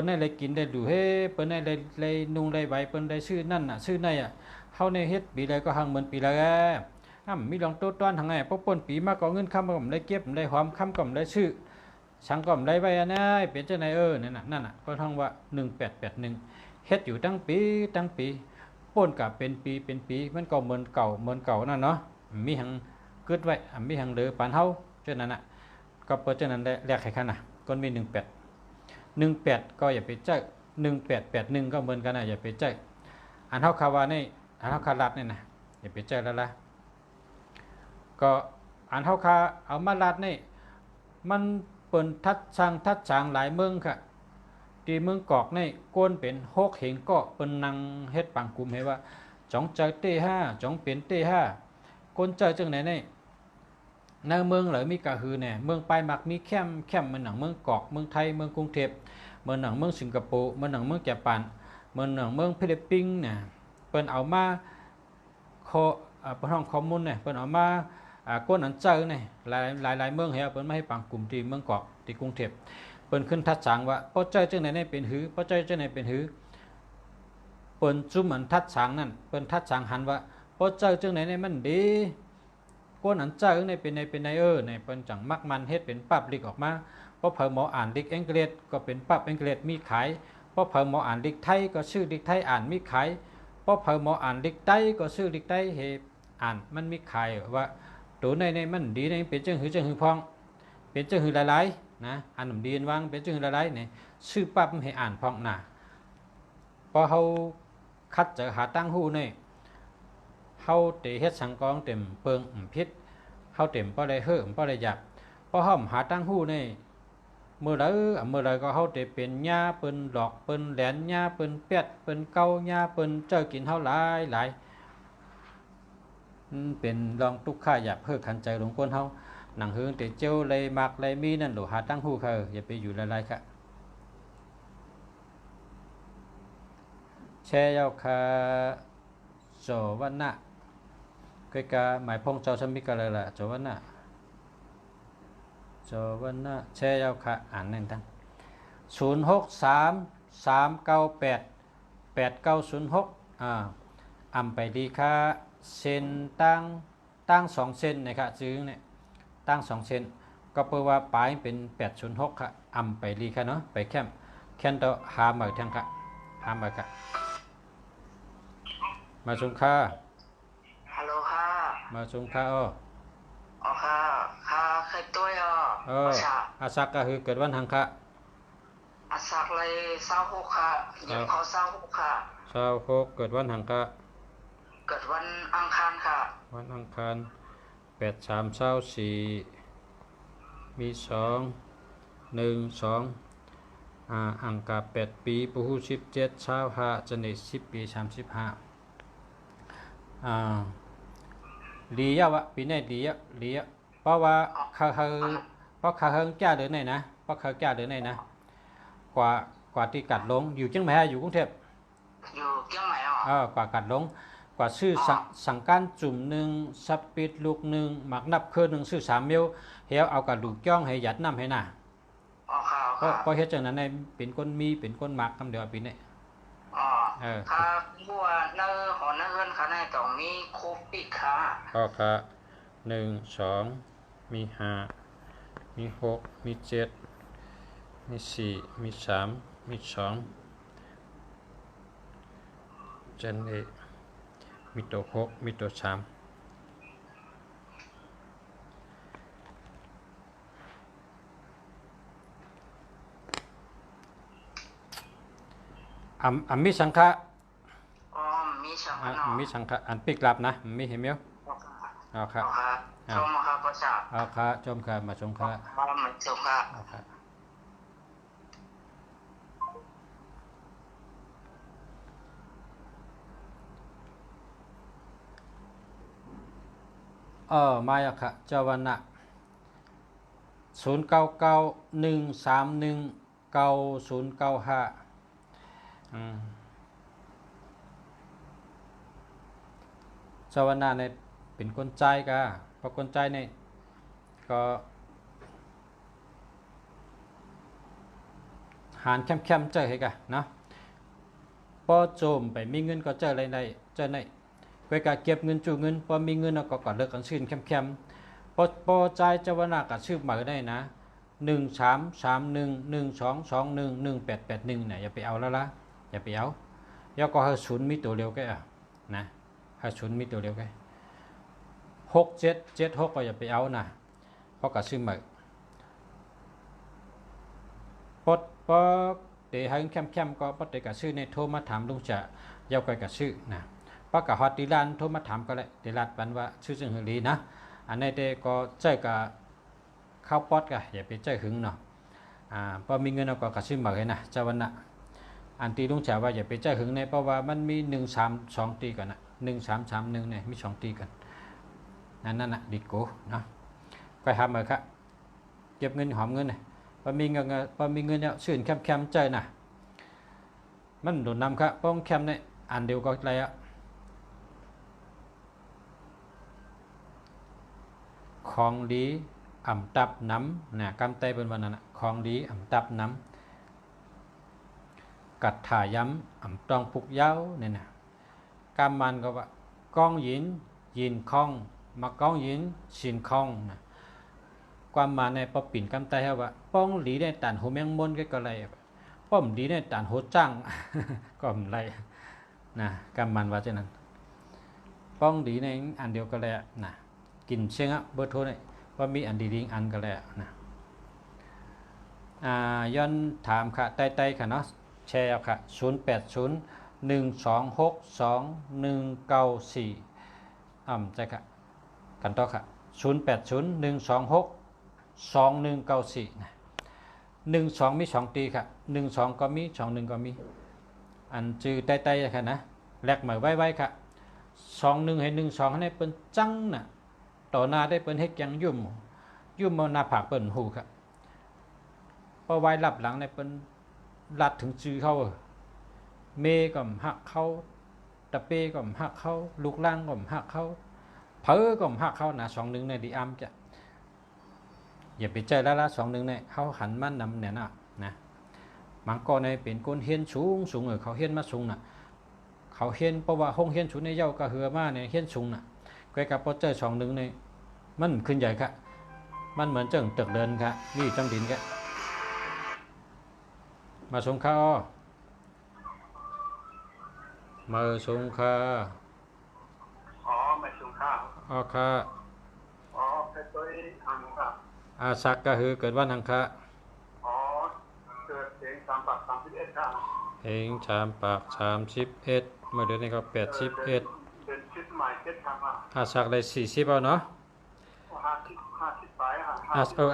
ได้เลยกินได้ดูเฮ้เปิ้นได้เลยนุ่งได้ไหวเปิ้นได้ชื่อนั่นน่ะชื่อในอ่ะเฮาในเฮ็ดปีใดก็หังเหมือนปีละมีลองโต้ต้อนทางไงพวกป่นปีมาก็เงินคำก็ได้เก็บได้หอมคำก็ได้ชื่อช่างก็ได้ไว้อันนั้นเป็นจังไดนั่นน่ะก็ท่องว่า1881เฮ็ดอยู่ตั้งปีป่นกับเป็นปีมันก็เหมือนเก่านั่นเนาะมีหังกึดไว้มีหังเหลือปานเฮาจังนั้นน่ะก็เพราะฉะนั้นได้แลกให้คั่นน่ะก็มี18ก็อย่าไปใจ1881ก็เหมือนกันน่ะอย่าไปใจอันเฮาคาว่านี่อันเฮาคาลัดนี่น่ะอย่าไปใจแล้วล่ะก็อันเฮาคาเอามาลัดนี่มันเปิ้นทัดช้างหลายเมืองค่ะที่เมืองกอกนี่ก้นเป็นโฮกเหงก็เปิ้นนั่งเฮ็ดปังกุมให้ว่าจ้องใจเต้5จ้องเป็นเต้5คนเจอจังไหนนี่ในเมืองเหลือมีกะฮือเนี่ยเมืองปลายมักมีแคมมันหนังเมืองกอกเมืองไทยเมืองกรุงเทพเมืองหนังเมืองสิงคโปร์เมืองหนังเมืองญี่ปุ่นเมืองหนังเมืองฟิลิปปินส์เนี่ยเปิ้นเอามาเปิ้นห้องข้อมูลเนี่ยเปิ้นเอามาก้นอันเจอเนี่ยหลายเมืองเฮาเปิ้นมาให้ปังกลุ่มที่เมืองกอกที่กรุงเทพเปิ้นขึ้นทัดฉางว่าพอเจอจังไหนเนี่ยเป็นหือพอเจอจังไหนเป็นหือเปิ้นจุ่มอันทัดฉางนั่นเปิ้นทัดฉางหันว่าพอเจอจังไหนเนี่ยมันดีก้นอันเจอเนี่ยเป็นในเนี่ยเปิ้นจังมักมันเฮ็ดเป็นปั๊บลิกออกมาพอเผอหมออ่านลิกอังกฤษก็เป็นปั๊บอังกฤษมีขายพอเผอหมออ่านลิกไทยก็ชื่อลิกไทยอ่านมีขายพอเผอหมออ่านลิกใต้ก็ชื่อลิกใต้เฮ อ่านมันมีขายว่าตัวในมันดีในเป็นจังหือพองเป็นจังหือหลายๆนะอ่านดีนวางเป็นจังหือหลายๆนี่ชื่อปั๊บให้อ่านพองน่ะพอเฮาคัดจะหาตั้งหู้นี่เฮาเตเฮ็ดสังกองเต็มเปิงพิษเฮาเต็มบ่ได้เฮ้อบ่ได้หยับพอเฮาหาตั้งหู้นี่เมื่อไรก็เฮาเตเป็นหญ้าเปิ้นหลอกเปิ้นแหลนหญ้าเปิ้นเป็ดเปิ้นเกาหญ้าเปิ้นเจ้ากินเฮาหลายเป็นลองทุกข้าหยับเพื่อขันใจหลวงก้นเฮาหนังเฮืองเตเจ้าเลยมักเลยมีนั่นหลวหาตั้งหู้เขาอย่าไปอยู่หลายๆค่ะแช่เจ้าค่ะโจวันน่ะก็กะหมายพงเจ้าสมิกะเลยล่ะโจวันน่ะโจวันน่ะแช่เจ้าค่ะอ่านนั่นทั้ง0633988906อำไปดีค่ะเส้นตั้ง2เส้นนะครับซื้อเนี่ยตั้ง2เส้นก็แปลว่าปลายเป็น806ค่ะอำไปดีค่ะเนาะไปแค่นต่อหามาทั้งค่ะหามาค่ะมาชมค่ะ ฮัลโหลค่ะ มาชมค่ะอ๋อ อ๋อค่ะค่ะเคยตัวอ่ะชา อาซักก็คือเกิดวันหังค่ะ อาสักเลย26ค่ะยิงเขา26ค่ะ 26เกิดวันหังค่ะ เกิดวันอังคารค่ะ วันอังคาร8324มี2 1 2อังกา8ปีปุหุ17ชาวหาจะใน10ปี35ลียะวะปีนี้ลียะเพราะว่าเขาเพราะเขาแก้เดือนไหนนะเพราะเขาแก้เดือนไหนนะกว่าที่กัดลงอยู่เชียงใหม่อยู่กรุงเทพ อยู่เชียงใหม่อ่ะ กว่ากัดลงกว่าชื่อสั่งการจุ่มหนึ่งสับปิดลูกหนึ่งหมักนับเครื่องหนึ่งชื่อ3 มิลเฮียเอากระดูกจ้องให้หยัดน้ำให้หน้า อ๋อค่ะ เพราะเฮ็ดจังนั้นในเป็นก้นมีเป็นก้นหมักคำเดียวปีนี้ อ๋อค่ะบัวเนื้อหอเนื้อเฮือนค่ะในต้องมีโคปิดค่ะ ก็ค่ะ1 2มี5มี6มี7มี4มี3มี2เจนเอมีตัว6มีตัว3มีสังฆะ อ๋อมีช่างเนาะ มีสังฆะอันปิกลับนะมีเห็นมั้ยเอาค่ะ อ๋อค่ะชมค่ะประชา เอาค่ะชมค่ะมาชมค่ะ มาเหมือนชมค่ะ เอาค่ะมาแล้วค่ะเจ้าวันน่ะ0991319095เจ้าวันน่ะเนี่ยเป็นคนใจกะเพราะคนใจเนี่ยก็หารเข้มๆเจอให้กะเนาะพอโจมไปมีเงินก็เจออะไรในเจอในก็กะเก็บเงินจูเงินพอมีเงินก็เลิกกันชื่นเข้มๆพอใจเจ้าวันน่ะก็ชื่อหมายได้นะ133112211881เนี่ยอย่าไปเอาแล้วล่ะอย่าไปเอาแล้วก็50มีตัวเดียวแกนะ50มีตัวเดียวแก6776ก็อย่าไปเอานะเพราะก็ซื้อหมายพอเตะให้เข้มๆก็พอเตะก็ซื้อในโทรมาถามลุงจะยาวก็ก็ซื้อนะเพราะก็ฮอดติลานโทรมาถามก็เลยติลานปันว่าชื่อจังหือลีนะอันนี้เตก็ใจก็เข้าปอดก็อย่าไปใจหึงเนาะพอมีเงินเราก็ซื้อหมายนะเจ้าวันน่ะอันตีลุงจะว่าอย่าไปใจหึงในเพราะว่ามันมี132ตีกันนะ1331เนี่ยมี2ตีกันนั่นน่ะดิโก้เนาะก็ทำมาครับเก็บเงินหอมเงินเนี่ยพอมีเงินเนี่ยชื่นแคมใจน่ะมันโดนนำครับป้องแคมเนี่ยอันเดียวก็อะไรอ่ะของดีอ่ำตับน้ำเนี่ยกำไตเป็นวันนั้นของดีอ่ำตับน้ำกัดถ่าย้ำอ่ำตองปุกเย้าเนี่ยนะกำมันก็ว่ากองยินคองมากองยินชินคองนะความมาในปอปิ่นกำไตว่าป้องหลีได้ตันหัวแมงมนก็อะไรป้อมดีได้ตันหัวจังก็อะไรนะกำมันว่าเช่นนั้นพอ ป้องดีในอันเดียวกันแหละนะกินเชียงอ่ะเบอร์โทรเนี่ยว่ามีอันดีๆอันกันแหละนะย้อนถามค่ะใต้ๆค่ะเนาะแชร์เอาค่ะ0801262194ใช่ค่ะกันต่อค่ะ0801262194นะ12มี2ตีค่ะ12ก็มี21ก็มีอันจือใต้ๆค่ะนะแลกหมายไว้ค่ะ21ให้12ให้เปิ้นจังน่ะต่อหน้าได้เปิ้นเฮ็ดยังยุ่มเอาหน้าผากเปิ้นหูค่ะพอไว้หลับหลังในเปิ้นลัดถึงจือเขาเมก็หักเขาตะเปก็หักเขาลูกล่างก็หักเขาเผอก็หักเขานะ21ในดีอัมจ้ะอย่าไปใจแล้วละ21เนี่ยเขาหันมานำเนี่ยนะบางก็ในเป็นคนเฮียนสูงเขาเฮียนมาสูงน่ะเขาเฮียนเพราะว่าห้องเฮียนสูงในเย้าก็เหือมาเนี่ยเฮียนสูงน่ะใกล้กับพอเจอ21เนี่ยมันขึ้นใหญ่ค่ะมันเหมือนจังตึกเดินค่ะนี่จังดินค่ะมาส่งข้าวมาส่งข้ามาส่งข้าวอ๋อค่ะไปตัวอังค่ะอาสักก็คือเกิดวันอังคารเกิดเสียง3 ปาก 31ค่ะเอง3 ปาก 31เมื่อเดือนนี้ก็81เดือนชิดหมาย7ค่ะอาสักได้40เอาเนาะ50ไป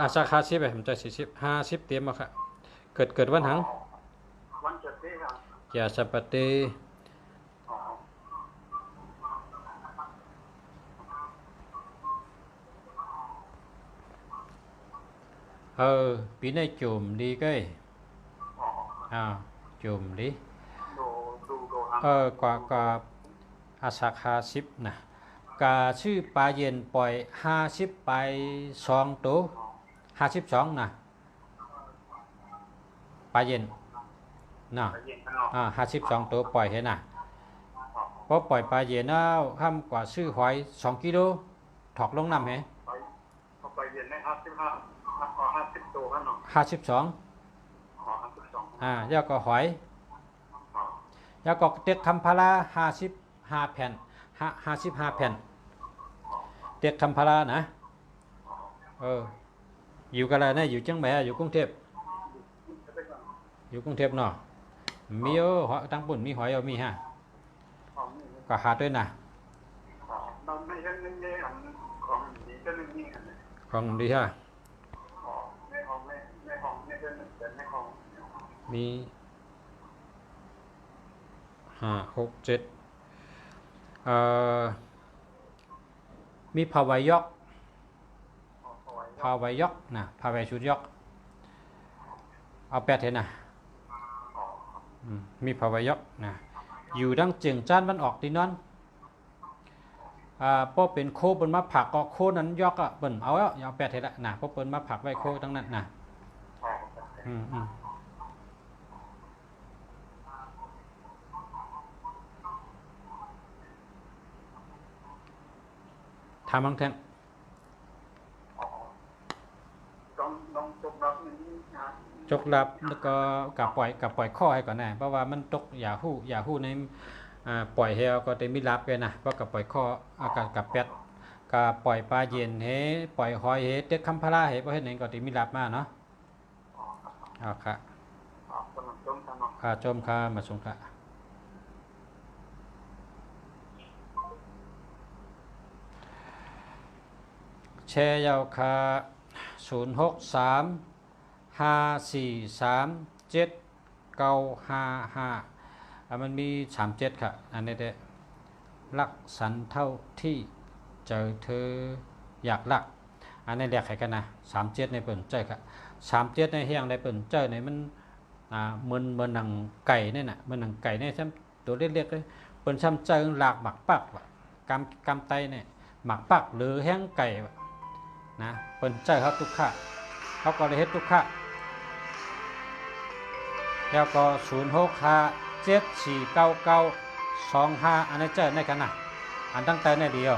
อาสัก50ไปผมจะ50เตรียมมาค่ะเกิดวันหังวันเกิดเด้ค่ะยาสัปปติปีนี้จุ่มดีก็จุ่มดีกว่าอาสัก50นะกาชื่อปลาเย็นปล่อย50ไป2ตัว52นะปลาเย็นน่ะ52ตัวปล่อยเห็นน่ะพอปล่อยปลาเย็นแล้วห้ามกว่าชื่อหอย2กิโลถอกลงน้ำเหรอปลาเย็นได้50ตัวครับเนาะ52แล้วก็หอยแล้วก็เต็กคำพารา55แผ่น55แผ่นเต็กคำพารานะอยู่กันแล้วนะอยู่จังไหนอยู่กรุงเทพเนาะมีหอยตั้งปุ่นมีหอยมีฮะก็หาด้วยนะของดีฮะมี5 6 7มีภาวายกนะภาวายชุดยกเอา8เห็นนะมีภาวายกนะอยู่ดังเจียงจ้านมันออกที่นั่นพอเป็นโคบนมาผักก็โคนั้นยกเบิ่นเอาอย่าเอา8เห็นละนะพอเปิ้นมาผักไว้โคทั้งนั้นนะทำบางแท่งจกลับแล้วก็กับปล่อยข้อให้ก่อนนะเพราะว่ามันตกอย่าหู้ในปล่อยเฮลก็จะมีรับกันนะเพราะกับปล่อยข้อกับเป็ดกับปล่อยปลาเย็นเฮปล่อยหอยเฮเต็กคำพาราเฮเพราะเห็นไหนก็จะมีรับมาเนาะค่ะจมค่ะมาส่งค่ะแชร์ยาวค่ะ063-543-7955มันมี37ค่ะอันนี้ได้รักสันเท่าที่เจอเธออยากรักอันนี้เรียกใครกันนะ37ในเปิ่นเจอค่ะ37ในเฮียงในเปิ่นเจอในมันเหมือนหนังไก่นี่น่ะเหมือนหนังไก่เนี่ยซ้ำตัวเล็กๆเลยเปิ่นซ้ำเจอหลากหมักปักกำไตเนี่ยหมักปักหรือแห้งไก่นะเปิ่นเจอเขาทุกข้าเขาก็เลยเฮ็ดทุกข้าแล้วก็065-749925อันนี้เจอในกันนะอันตั้งแต่ในเดียว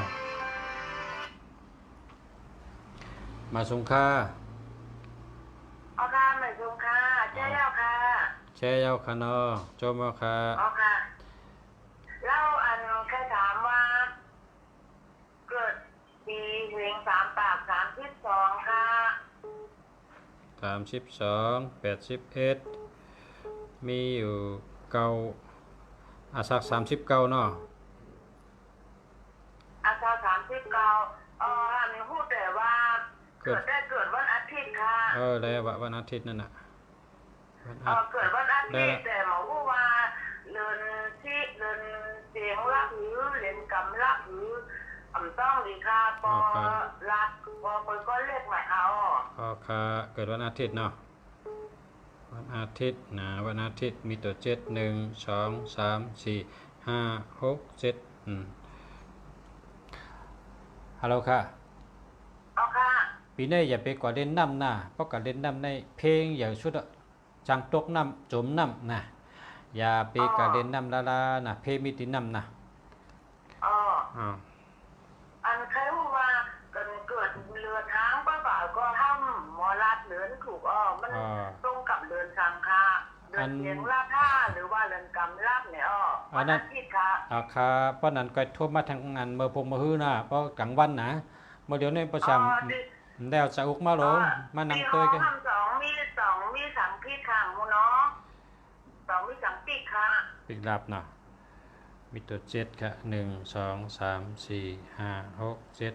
มาส่งค่าเอาค่ะมาส่งค่ะแช่แล้วค่ะแช่ยาวค่ะเนาะโจมเอาค่ะเอาค่ะแล้วอันเคยถามว่า 32 81มีอยู่เก้าสัก39เนาะ อาคา39อันนี้พูดแต่ว่าเกิดวันอาทิตย์ค่ะแล้ววันอาทิตย์นั่นน่ะเกิดวันอาทิตย์แต่หมอพูดว่าเดินเสียงรักหรือเรียนกรรมรักหรือต้องดีค่ะปอรักปอคนก็เรียกใหม่เอาค่ะเกิดวันอาทิตย์เนาะวันอาทิตย์นะวันอาทิตย์มีตัว7 1 2 3 4 5 6 7ฮัลโหลค่ะค่ะปีนี้อย่าไปกว่าเล่นน้ำนะเพราะการเล่นน้ำในเพลงอย่างชุดจังตกน้ำจมน้ำนะอย่าไปการเล่นน้ำละนะเพลงมีติน้ำนะอันใครว่าเกิดเรือทางป้าบ่าวก็ห้ามหมอรัดเรือนถูกมันตรงกับเรือนสังฆาเรือนเสียงราท่าหรือว่าเรือนกำลับเนี่ยวันอาทิตย์ค่ะค่ะเพราะนั้นก็ทั่วมาทางงานเมื่อพงมาฮื้อนะเพราะกลางวันนะเมื่อเดี๋ยวนี้ประจำแล้วจะอุกมาหรอมานั่งตัวกันมีสังพีขังมูเนาะมีสังปีกค่ะปีกลับเนาะมีตัว7ค่ะ1 2 3 4 5 6 7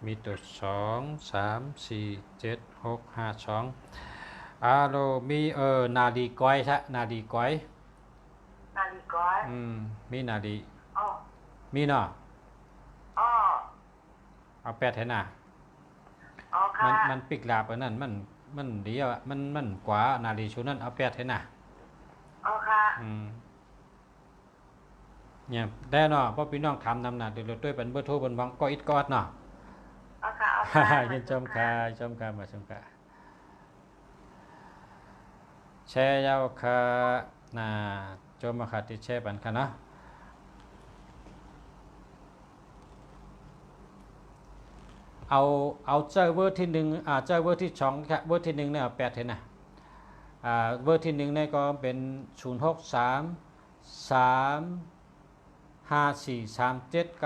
มีตัว2 3 4 7 6 5 2โลมีนาดีก้อยใช่นาดีก้อยมีนาดีมีเนาะเอาแปดเห็นน่ะมันปิกลาบอันนั้นมันดีอ่ะมันกว่านาดีชุดนั้นเอาแปดเห็นน่ะค่ะเนี่ยได้เนาะเพราะพี่น้องถามนำน่ะเดี๋ยวเราด้วยเป็นเบอร์โทรบนวังก็อิดกอดเนาะค่ะยินชมค่ะมาชมค่ะแชร์ยาวค่ะจมมาค่ะที่แชร์บันค่ะเนาะเอาเจ้าเวอร์ที่1เจ้าเวอร์ที่2ค่ะเวอร์ที่1เนี่ย8เห็นน่ะเวอร์ที่1เนี่ยก็เป็น063 3 5 4 3 7 9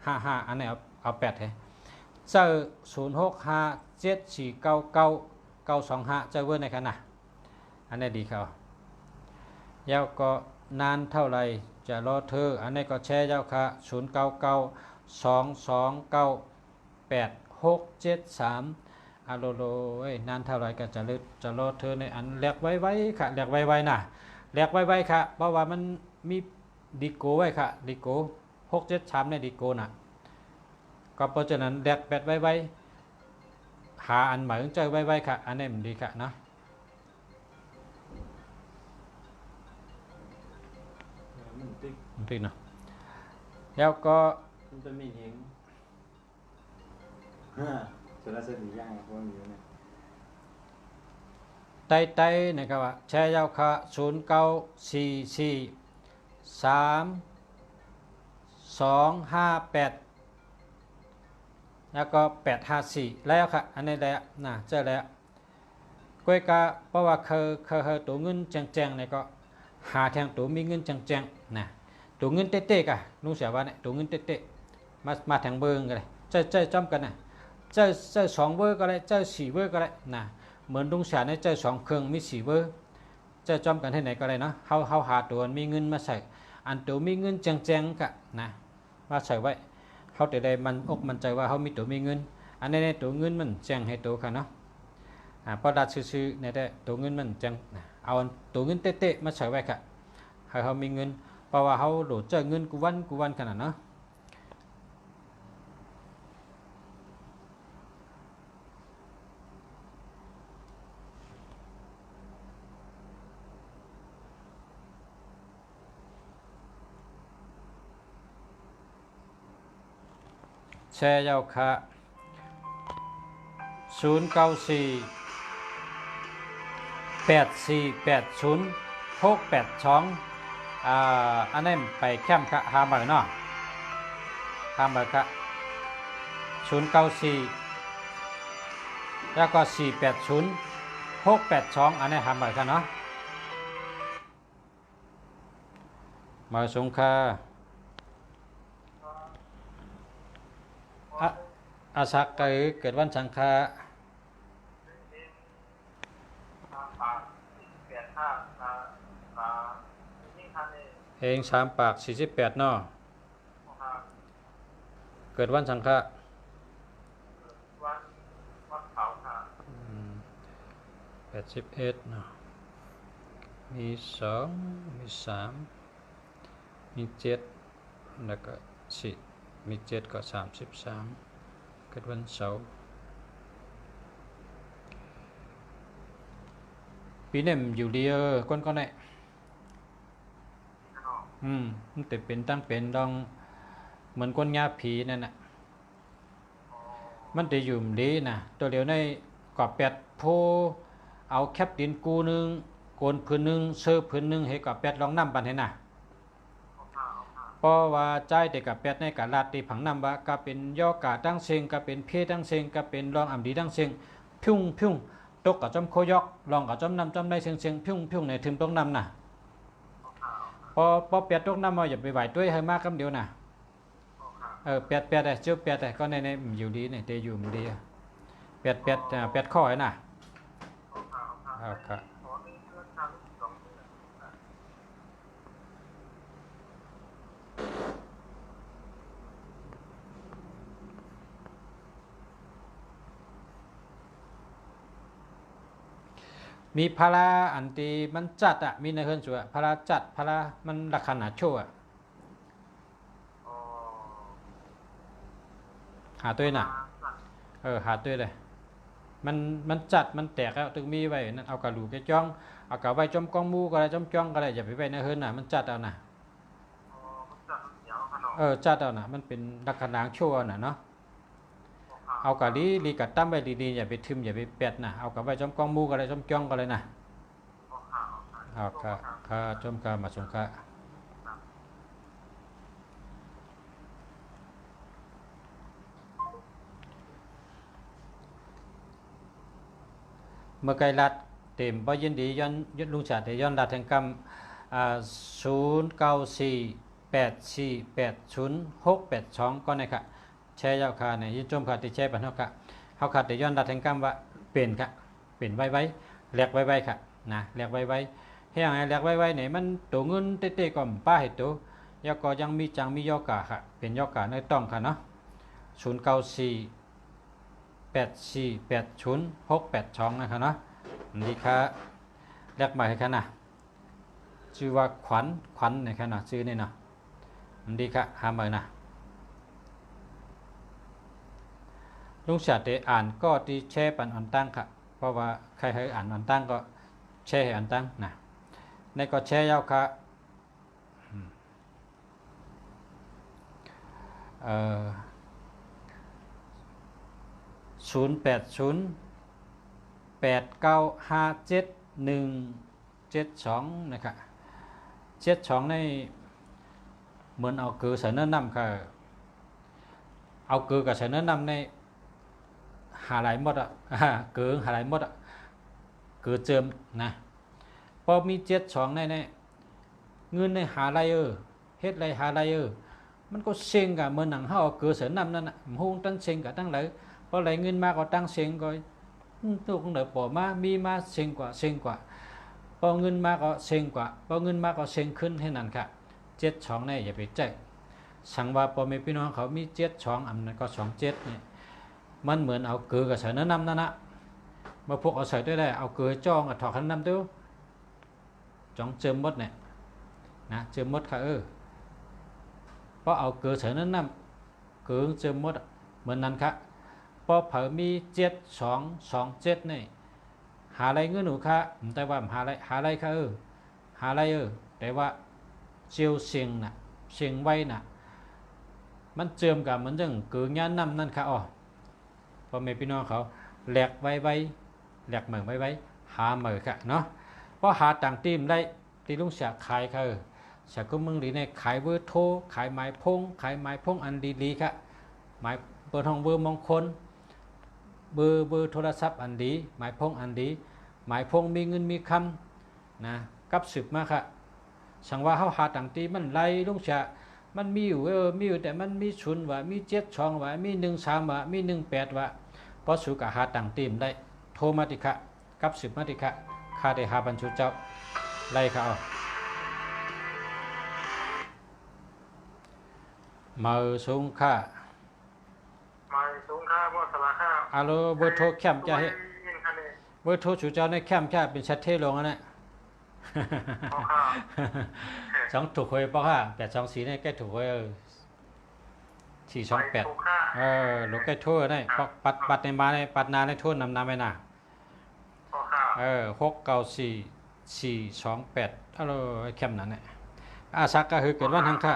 5 5อันนี้เอา8เห็นเจ้า065 7 4 9 9 9 2 5เจ้าเวอร์ในค่ะน่ะอันนี้ดีเขายาวก็นานเท่าไรจะรอเธออันนี้ก็แชร์ยาวค่ะ099 229 8 6 7 3โลนานเท่าไรก็จะรอเธอในอันแลกไว้ค่ะแลกไว้น่ะแลกไว้ค่ะเพราะว่ามันมีดีโก้ไว้ค่ะดีโก้6 7 3ในดีโก้น่ะก็เพราะฉะนั้นแลกแบตไว้หาอันใหม่ต้องเจอไว้ค่ะอันนี้มันดีค่ะนะติ๊กเนาะแล้วก็มันจะมีเองส่วนละเส้นหรือย่างเพราะมันอยู่เนี่ยไต้นะครับว่าแชร์ยาวค่ะ0944 3 2 5 8แล้วก็854แล้วค่ะอันนี้แล้วนะเจอแล้วก้อยกะเพราะว่าเคยตัวเงินแจงๆเนี่ยก็หาแทงตัวมีเงินแจงๆนะตัวเงินเต๊ะๆกะนู้เสียว่าเนี่ยตัวเงินเต๊ะๆมาแทงเบอร์กันเลยเจ้าจำกันนะเจ้า2เบอร์ก็ได้เจ้า4เบอร์ก็ได้นะเหมือนลุงเสียในเจ้า2เครื่องมี4เบอร์เจ้าจำกันที่ไหนก็ได้เนาะเฮาหาตัวมีเงินมาใส่อันตัวมีเงินแจงๆกะนะมาใส่ไว้เขาแต่ได้มันอกมันใจว่าเขามีตัวมีเงินอันนี้ตัวเงินมันแจงให้ตัวค่ะเนาะพอดัดซื้อๆเนี่ยได้ตัวเงินมันแจงเอาตัวเงินเต๊ะๆมาใส่ไว้ค่ะให้เขามีเงินเพราะว่าเขาโดดเจอเงินกูวันขนาดเนาะแชร์ยาวค่ะ094 8480 682อันนี้ไปแคมป์ค่ะหาเบอร์เนาะหาเบอร์ค่ะ094แล้วก็480 682อันนี้หาเบอร์ค่ะเนาะมาสงค่ะอาศักเกิดวันสังฆา ค่ะนี่ค่ะนี่ เฮงสามปาก48เนาะ ค่ะ เกิดวันสังฆะ วันเสาร์ค่ะ 81เนาะมี2มี3มี7แล้วก็10มี7ก็33เกิดวันเสาร์ปีนี้มันอยู่ดีก้นก็ได้มันแต่เป็นตั้งเป็นดองเหมือนก้นยาผีนั่นน่ะมันจะอยู่ดีนะตัวเดียวในกอบแปดโพเอาแคปดินกูนึงโกนพื้นนึงเสื้อพื้นนึงให้กอบแปดลองน้ำปันให้น่ะเพราะว่าใจแต่กับแปดในกาลาตีผังน้ำว่าก็เป็นย่อกาตั้งเซงก็เป็นเพตั้งเซงก็เป็นรองอ่ำดีตั้งเซงพุ่งตกกับจอมโคยอกลองกับจอมน้ำจอมได้เสียงพุ่งในถึงตกน้ำน่ะพอแปดตกน้ำมาอย่าไปไหวด้วยให้มากคำเดียวน่ะแปดได้เจ้าแปดได้ก็ในอยู่ดีเนี่ยเตอยู่มันดีแปดข้อไอ้น่ะครับ มีพาราอันตีมันจัดอ่ะมีในเฮือนสัวพาราจัดพารามันลักษณะโชว์อ่ะหาตัวน่ะหาตัวเลยมันจัดมันแตกแล้วถึงมีไว้นั่นเอากระดูกไปจ้องเอากระไว้จมกองมูก็ได้จมจ้องก็ได้อย่าไปไว้ในเฮือนน่ะมันจัดเอาน่ะจัดเอาน่ะมันเป็นลักษณะโชว์น่ะเนาะเอากะลีกะตั้มไว้ดีๆอย่าไปทึมอย่าไปแปดนะเอากะไว้จอมกองมูก็ได้จอมจ้องก็เลยนะเอาค่ะจอมกามาสงค่ะเมื่อไกลรัดเต็มบ่ยินดีย้อนลุงชาติย้อนรัดแห่งกรรม0948480682ก็นะครับแช่ยาวคาเนี่ยยิ่งจมขาดที่แช่ปันเฮาเฮาขาดแต่ย้อนรัดแห่งกรรมว่าเป็นค่ะเป็นไว้แหลกไว้ค่ะนะแหลกไว้ให้อย่างไรแหลกไว้เนี่ยมันตัวเงินเต้ๆก่อนป้าเห็ดตัวยาก็ยังมีจังมียอกาค่ะเป็นยอกาในต้องค่ะเนาะ0948480682นะคะเนาะนี่ค่ะแหลกใหม่ค่ะนะชื่อว่าขวัญเนี่ยค่ะนะชื่อนี่เนาะดีค่ะหาใหม่นะลุงชาติอ่านก็ที่แช่ปันอ่อนตั้งค่ะเพราะว่าใครให้อ่านอ่อนตั้งก็แช่ให้อ่อนตั้งนะในก็แช่ยาวค่ะ0808957172นะครับ72ในเหมือนเอาคือใส่เนื้อน้ำค่ะเอาเกลือกับใส่เนื้อน้ำในหาหลายหมดอ่ะเกลือหาหลายหมดอ่ะเกลือเจิมนะพอมี72ในเงินในหาอะไรเฮ็ดอะไรหาอะไรมันก็เซ็งกับเมื่อหนังเฮาเกลือใส่น้ำนั่นน่ะหูตั้งเซ็งกับตั้งไหลพอไหลเงินมาก็ตั้งเซ็งก็ตัวของเดือปอมามีมาเซ็งกว่าพอเงินมาก็เซ็งกว่าพอเงินมาก็เซ็งขึ้นให้นั่นค่ะ72ในอย่าไปใจสังว่าพอแม่พี่น้องเขามี72อันนั้นก็27เนี่ยมันเหมือนเอาเกลือกับใส่เนื้อน้ำนั่นนะมาพวกเอาใส่ได้เอาเกลือจ้องกับถอดขันน้ำตัวจ้องเจิมมดเนี่ยนะเจิมมดค่ะเพราะเอาเกลือใส่เนื้อน้ำเกลือเจิมมดเหมือนนั้นค่ะพอเผอมี7227นี่หาอะไรเงินหนูค่ะแต่ว่าหาอะไรค่ะหาอะไรแต่ว่าเจียวเสียงน่ะเสียงไว้น่ะมันเจิมกับเหมือนจังเกลือน้ำนั่นค่ะพอแม่พี่น้องเขาแหลกไว้แหลกเหมือนไว้หาเหมือค่ะเนาะเพราะหาต่างทีมได้ที่ลุงเสียขายค่ะเสียก็มึงดีในขายเบอร์โทรขายไม้พงอันดีๆค่ะไม้เบอร์ทองเบอร์มงคลเบอร์โทรศัพท์อันดีไม้พงอันดีไม้พงมีเงินมีคำนะกับสืบมาค่ะสังว่าเขาหาต่างทีมันไล่ลุงเสียมันมีอยู่แต่มันมี0ว่ามี72ว่ามี13ว่ามี18ว่าพอสู่กับหาต่างทีมได้โทรมาติคะกับสืบมาติคะ ข้าได้หาบรรชุเจ้าไล่เขาเอามาสูงค่า มาสูงค่าบ่สละค่า อาโลเบอร์โทรแคมจะให้ ยินคันนี้ เบอร์โทรชูเจ้าในแคมจะเป็นชัดเทลงนะ เอาค่ะ สองถูกหวยป่ะค่ะ824เนี่ยใกล้ถูกหวย428 ถูกค่า ลูกใกล้ทั่วได้ปัดในมาในปัดนาในทั่วนำนาไม่นา เอาค่ะ69428ฮัลโหลแคมนั้นเนี่ยอาซักก็คือเกิดวันทั้งค่ะ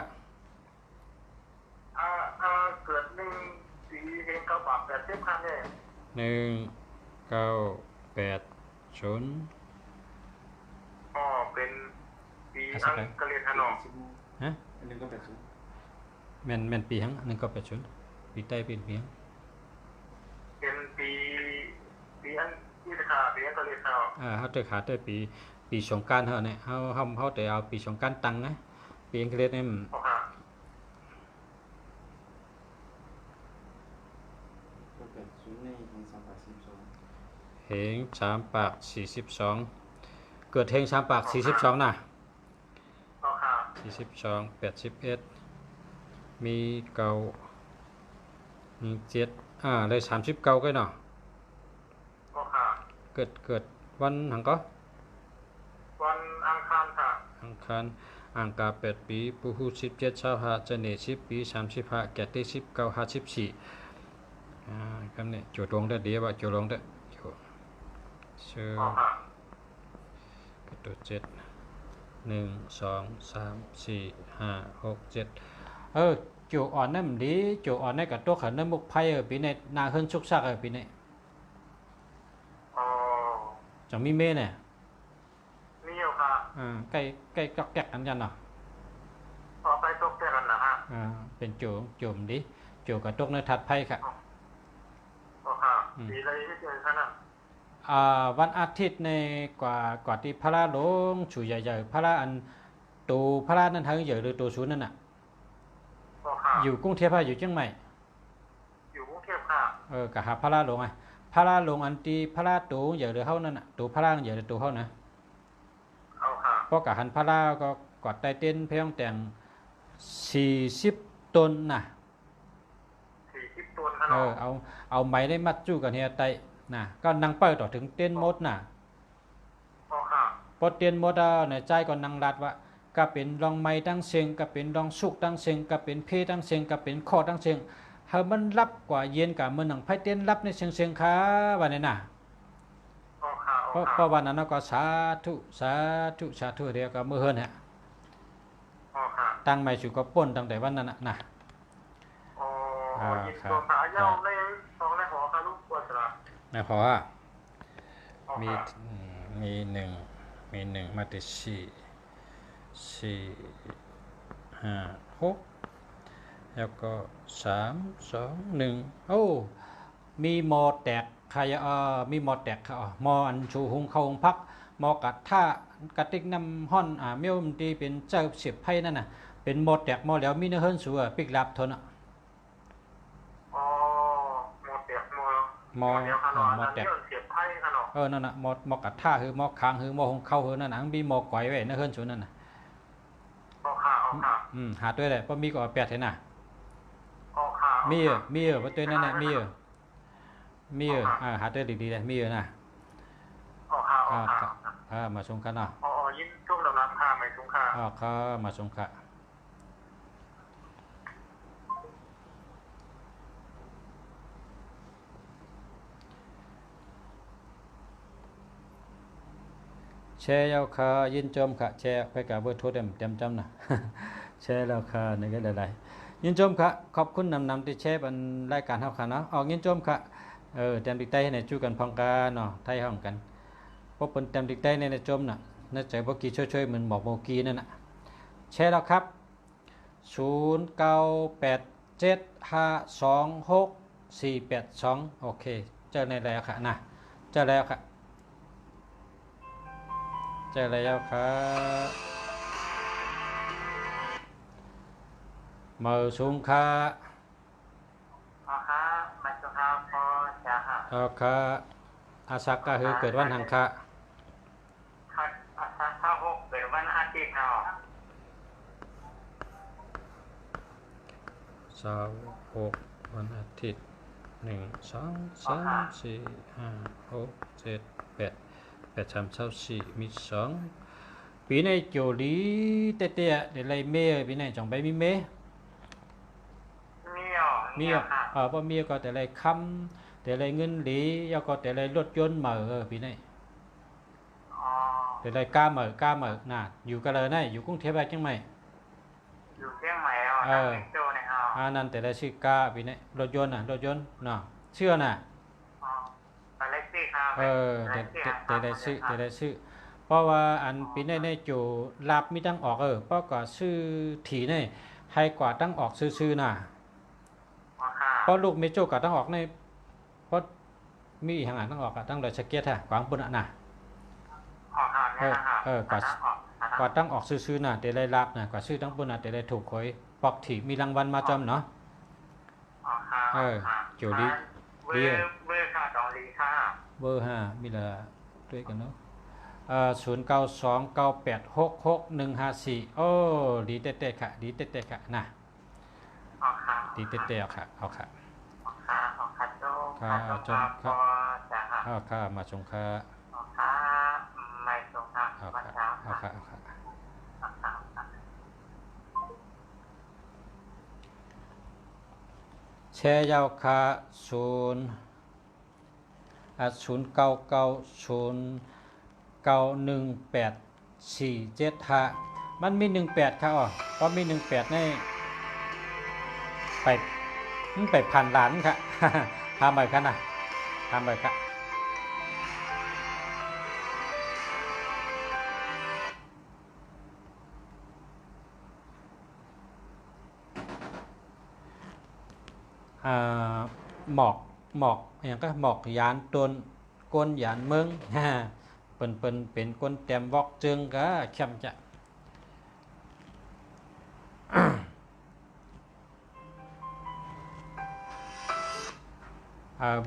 เกิด1ปีเฮง9 บาท80คันนี่1980เป็นปีอังกฤษฮะเนาะ ฮะ อันนึงก็แบบนี้ แม่นปีหัง1980ปีใต้เป็นปีหัง เป็นปีอังกฤษค่ะปีอังกฤษค่ะ เฮาเตขาแต่ปีสงกรานต์เฮาเนี่ยเฮาแต่เอาปีสงกรานต์ตังนะปีอังกฤษเนี่ย เอาค่ะ ก็แบบศูนย์ในเฮง342 เฮง3 ปาก 42เกิดเฮง3 ปาก 42น่ะ เอาค่ะ 42 81มีเก่ามี7ได้39ก็เนาะ เอาค่ะ เกิดวันหังก็ วันอังคารค่ะ อังคารอังกา8ปีปุหุ17 25จะเน10ปี35แกะที่19 54กำเนี่ยโจทย์ลงได้เดียวว่าโจทย์ลงได้โจเชื่อ เอาค่ะ ตัว7 1 2 3 4 5 6 7โจอ่อนนั่นดีโจอ่อนในกับตัวขันน้ำมุกไพ่ปีในนาขึ้นชุกซักปีใน อ๋อ จังมีเม่เนี่ย นี่เอาค่ะ ใกล้จอกแจกกันยันเนาะ ออกไปตกแต่กันนะฮะ เป็นโจมดีโจกับตกในถัดไพ่ค่ะ เอาค่ะปีอะไรที่เจอขนาด วันอาทิตย์ในกว่าที่พระราหลวงชูใหญ่ๆพระราอันตูพระรานั่นทั้งใหญ่หรือตัวศูนย์นั่นน่ะ เอาค่ะ อยู่กรุงเทพอยู่เชียงใหม่ อยู่กรุงเทพค่ะ กับหาพระราหลวงไงพระราหลวงอันที่พระราตูใหญ่หรือเฮานั่นน่ะตูพระราใหญ่หรือตูเฮานะ เอาค่ะ เพราะกับหันพระราก็กอดไตเต้นเพียงแต่ง40 ต้นน่ะ 40 ต้นขนาด เอาไม้ได้มัดจู้กันเฮียไตน่ะก็นั่งเปิดต่อถึงเต้นมดน่ะ เอาค่ะ พอเต้นมดในใจก็นั่งรัดว่าก็เป็นรองไม้ตั้งเสียงก็เป็นรองสุกตั้งเสียงก็เป็นเพตั้งเสียงก็เป็นคอตั้งเสียงเฮามันรับกว่าเย็นกับมื้อหนังไผเต้นรับในเสียงค่ะว่านี่น่ะ เอาค่ะ เพ เอา ราะ ค่ะ วันนั้นก็สาธุเดียวก็มื้อเฮิรนฮะ เอาค่ะ ตั้งไม้สุก็ป่นตั้งแต่วันนั้นน่ะ อ๋อยินตัวสายยาวในสองในหอค่ะลูกปวดสละ นะเพราะว่า เอา มี ค่ะ มีหนึ่งมาติ4 5 6แล้วก็3 2 1มีหมอแตกใครมีหมอแตกหมออันชูหุงเข้าหุงพักหมอกัดท่ากระติกน้ำห้อนเมี่ยวมันดีเป็นเจ้าเสียบไพ่นั่นน่ะเป็นหมอแตกหมอแล้วมีเนื้อเฮิรนสัวปิกลับทนอ่ะ อ๋อหมดเดียวหมอ เดียวค่ะเนาะ หมอแตก เรื่องเสียบไพ่ค่ะเนาะ นั่นน่ะหมอกัดท่าหมอคางหมอหุงเข้านั่นน่ะมีหมอก๋อยไว้เนื้อเฮิรนสัวนั่นน่ะ เอาค่ะเอาค่ะ หาด้วยเลยเพราะมีก็แปดเห็นน่ะ เอาค่ะ มีว่าตัวนั่นน่ะมีหาด้วยดีๆเลยมีนะ เอาค่ะเอาค่ะ มาส่งกันเนาะ อ๋อยินช่วงลำน้ำค่ะไม่ทุ่งค่ะ เขามาส่งค่ะแชร์ยาวคายินจมค่ะแชร์ไปกับเบอร์โทรเต็มจำนะ แชร์แล้วค่ะในก็หลายๆยินจมค่ะขอบคุณนำที่แชร์เป็นรายการเฮาค่ะเนาะออกยินจมค่ะเต็มดิกใต้ในจู้กันพองกาเนาะไทยห้องกันพบเป็นเต็มดิกใต้ในจมน่ะน่าจะบ่กี่ช่วยๆเหมือนบอกโมกีนั่นน่ะแชร์แล้วครับ0987526482โอเคเจอในแล้วค่ะนะเจอแล้วค่ะเจอแล้วครับมือสูงค่ะ อ๋อค่ะไม่ทุ่งค่ะพอจะค่ะ ค่ะอาซักก็คือเกิดวันหังค่ะ เสาร์หกวันอาทิตย์1 2 3 4 5 6 7 8 3 4มี2ปีnày chỗ lý tê tê để lấy mêปีnày chẳng bay mi mê มีอ่ะ มีบ่มีก็แต่ไรคำแต่ไรเงินหลีแล้วก็แต่ไรรถยนต์เหมือปีนี้ อ๋อ แต่ไรกาเหมือน่ะอยู่กันเลยนะอยู่กรุงเทพจังไหม อยู่เชียงใหม่อ่ะโจเนี่ยอ่ะ นั่นแต่ไรชื่อกาปีนี้รถยนต์น่ะรถยนต์เนาะเชื่อน่ะ อ๋อไปเล็กซี่ครับ แต่ไรชื่อเพราะว่าอันปีนี้ในจูรับมีตั้งออกเพราะก็ชื่อถีนี่ให้กว่าตั้งออกซื่อๆน่ะ อ๋อค่ะ เพราะลูกเมโจก็ตั้งออกในเพราะมีอีกทางอ่านตั้งออกตั้งเลยสเก็ตฮะกวางปุ่นน่ะ อ๋อค่ะเนี่ยนะครับ กว่าตั้งออกซื้อๆน่ะแต่ได้รับน่ะกว่าซื้อตั้งปุ่นน่ะแต่ได้ถูกคอยปอกถีมีรางวัลมาจอมเนาะ อ๋อค่ะ โจลี เบอร์ค่ะดองลีค่ะ เบอร์5มีละด้วยกันเนาะ0929866154โอ้ดีเต๊ะๆค่ะดีเต๊ะๆค่ะนะ อ๋อค่ะ ดีเต๊ะๆเอาค่ะ อ๋อค่ะโจ ค่ะ จ้าค่ะ เอาค่ะมาชงค่ะ อ๋อค่ะไม่ตรงค่ะ เอา มา ค่ะ เช้า เอา ค่ะ ค่ะ แชร์ยาวคา0990918475มันมี18ค่ะเพราะมี18ในไปมันไปพันล้านค่ะ ทำไปค่ะนะทำไปค่ะหมอกอย่างก็หมอกยานตนก้นยานเมืองเป็นก้นเต็มวอกจึงก็เข้มจะ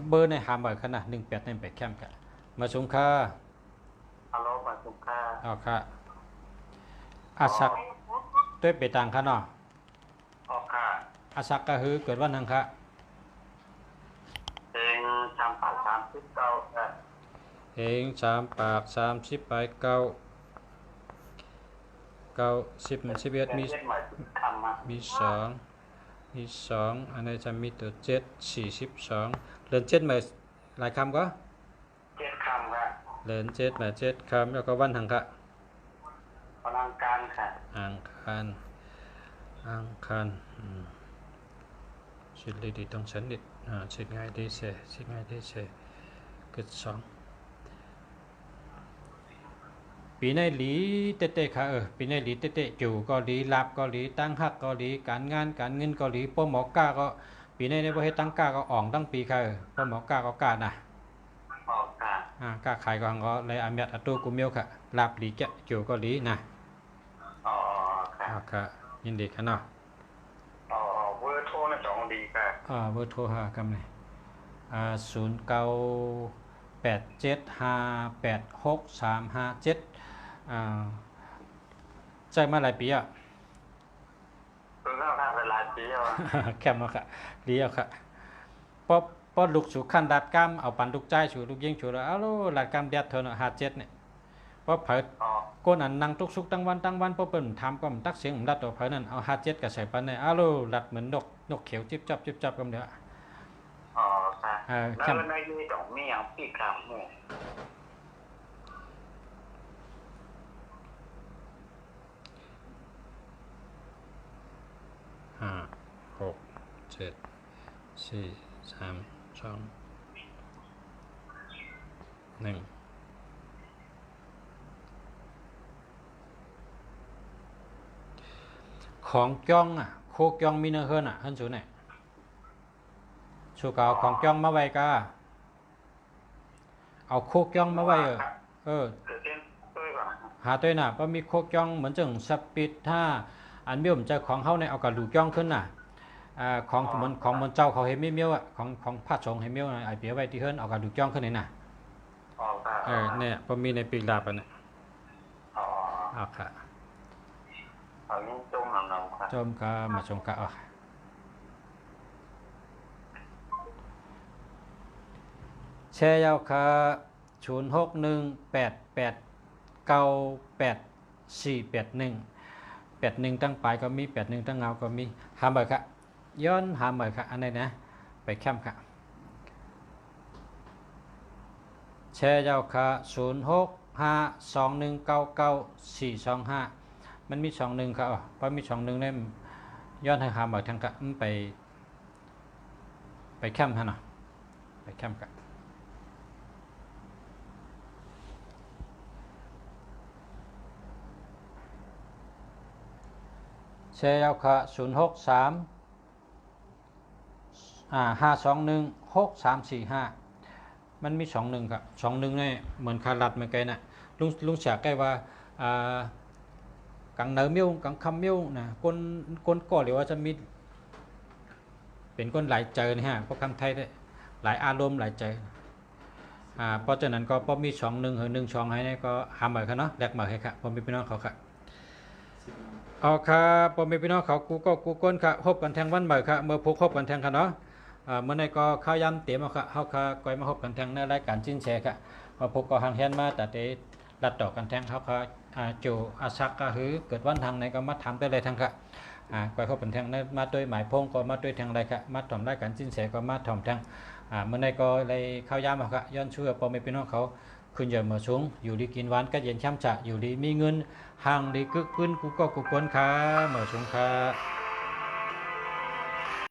เบอร์ในหามบ่อยขนาด18ในไปเข้มกันมาชมค่ะ ฮัลโหลมาสุค่ะ เอาค่ะอาศักด้วยไปต่างค่ะเนาะ อ๋อค่ะ อาศักก็คือเกิดวันนังค่ะ เองทำผ่าน30 เก้าค่ะ เอง3 ปาก 30 ไป9 10 11มี2อันนี้จะมีตัว7 42เรือน7มาหลายคำก็ 7 คำค่ะ เรือน7มา7คำแล้วก็วันหังค่ะ พลังการค่ะ อังคารชิดดีต้องฉันดิชิดง่ายดีเสเกิด2ปีในหลีเตะค่ะปีในหลีเตะจู่ก็หลีลาบก็หลีตั้งหักก็หลีการงานการเงินก็หลีป้อหมอกาก็ปีในบ่ให้ตั้งกาก็อ่องตั้งปีค่ะป้อหมอกาก็กาน่ะ ออกค่ะ กาขายก็หังก็เลยอาเมียดอตูกุเมียวค่ะลาบหลีแกะจู่ก็หลีน่ะ อ๋อค่ะ ค่ะยินดีค่ะเนาะ อ๋อเวอร์โทรนะจองดีค่ะ เบอร์โทรหากำเลย0987586357ใจมาหลายปีอ่ะ เพิ่งเข้าค่ะเวลาปีแล้ว แคมมาค่ะเลี้ยวค่ะพอลูกสู่ขั้นดัดกรรมเอาปันลูกใจสู่ลูกยิงสู่แล้วเอาลูกดัดกรรมเดียดเท่านั้น57เนี่ยพอเผย อ๋อ ก้นอันนั่งทุกสุกตั้งวันพอเปิ้นทำก็มันตักเสียงผมดัดตัวเผยนั่นเอา57ก็ใส่ปันเนี่ยเอาลูกดัดเหมือนนกเขียวจิ๊บจับกันเดี๋ยว อ๋อค่ะแล้วในนี้ต้องมีอย่างปีกขามหมู่ 5 6 7 4 3 2 1ของจ้องโคกจ้องมีเนื้อเฮิรนเฮิรนสูไหนชูกเอาของจ้องมาไว้ก็เอาโคกจ้องมาไว้เกิดเส้นด้วยก่อน หาตัวน่ะก็มีโคกจ้องเหมือนจังสปิดถ้าอันเบี้ยวมันจะของเขาในเอากระดูกจ้องขึ้นน่ะของมันเจ้าเขาเห็นไม่เมียวของพระสงฆ์เห็นเมียวไอเปียไว้ที่เฮิรนเอากระดูกจ้องขึ้นนี่น่ะ อ๋อค่ะ เนี่ยพอมีในปีกดาบเนี่ย อ๋อ เอาค่ะ เอานี้จมหนังค่ะ จมก็มาชมก็เอา แชร์ยาวค่ะ0618898481ตั้งปลายก็มี81ตั้งเงาก็มีหาเบอร์ค่ะย้อนหาเบอร์ค่ะอันไหนนะไปแคมค่ะแชร์ยาวค่ะ0652199425มันมี21ค่ะเพราะมี21เนี่ยย้อนให้หาเบอร์ทางค่ะไปแคมฮะเนาะไปแคมค่ะแชร์ยาวค่ะ063 5216345มันมี21ครับ21เนี่ยเหมือนคารัดเหมือนกันนะลุงเสียใกล้ว่ากังเนื้อมิ้วกังคำมิ้วนะก้นก่อหรือว่าจะมีเป็นก้นหลายเจอนะฮะเพราะคำไทยได้หลายอารมณ์หลายเจอเพราะฉะนั้นก็พอมี21หรือ12ให้เนี่ยก็หาเหมือนกันเนาะแลกเหมือนให้ครับผมมีพี่น้องเขาครับเอาครับผมมีพี่น้องเขากูก้นค่ะพบกันแทงวันใหม่ครับเมื่อพบกันแทงค่ะเนาะเมื่อในก็ข้าวยันเตรียมเอาค่ะเขาค่ะก้อยมาพบกันแทงในรายการจิ้นแชร์ค่ะมาพบก็หางแฮนมาแต่เดรัดต่อกันแทงเขาค่ะจูอาซักก็คือเกิดวันทางไหนก็มาทำได้เลยทางค่ะก้อยพบกันแทงมาด้วยหมายพงก็มาด้วยทางใดค่ะมาถ่อมรายการจิ้นแชร์ก็มาถ่อมทางเมื่อในก็เลยข้าวยามเอาค่ะย้อนช่วยพอมีพี่น้องเขาขึ้นเยอะมาสูงอยู่ดีกินหวานก็เย็นช้ำจะอยู่ดีมีเงินห่างดีกึกพื้นกูก็กูกวนค่ะมาสูงค่ะ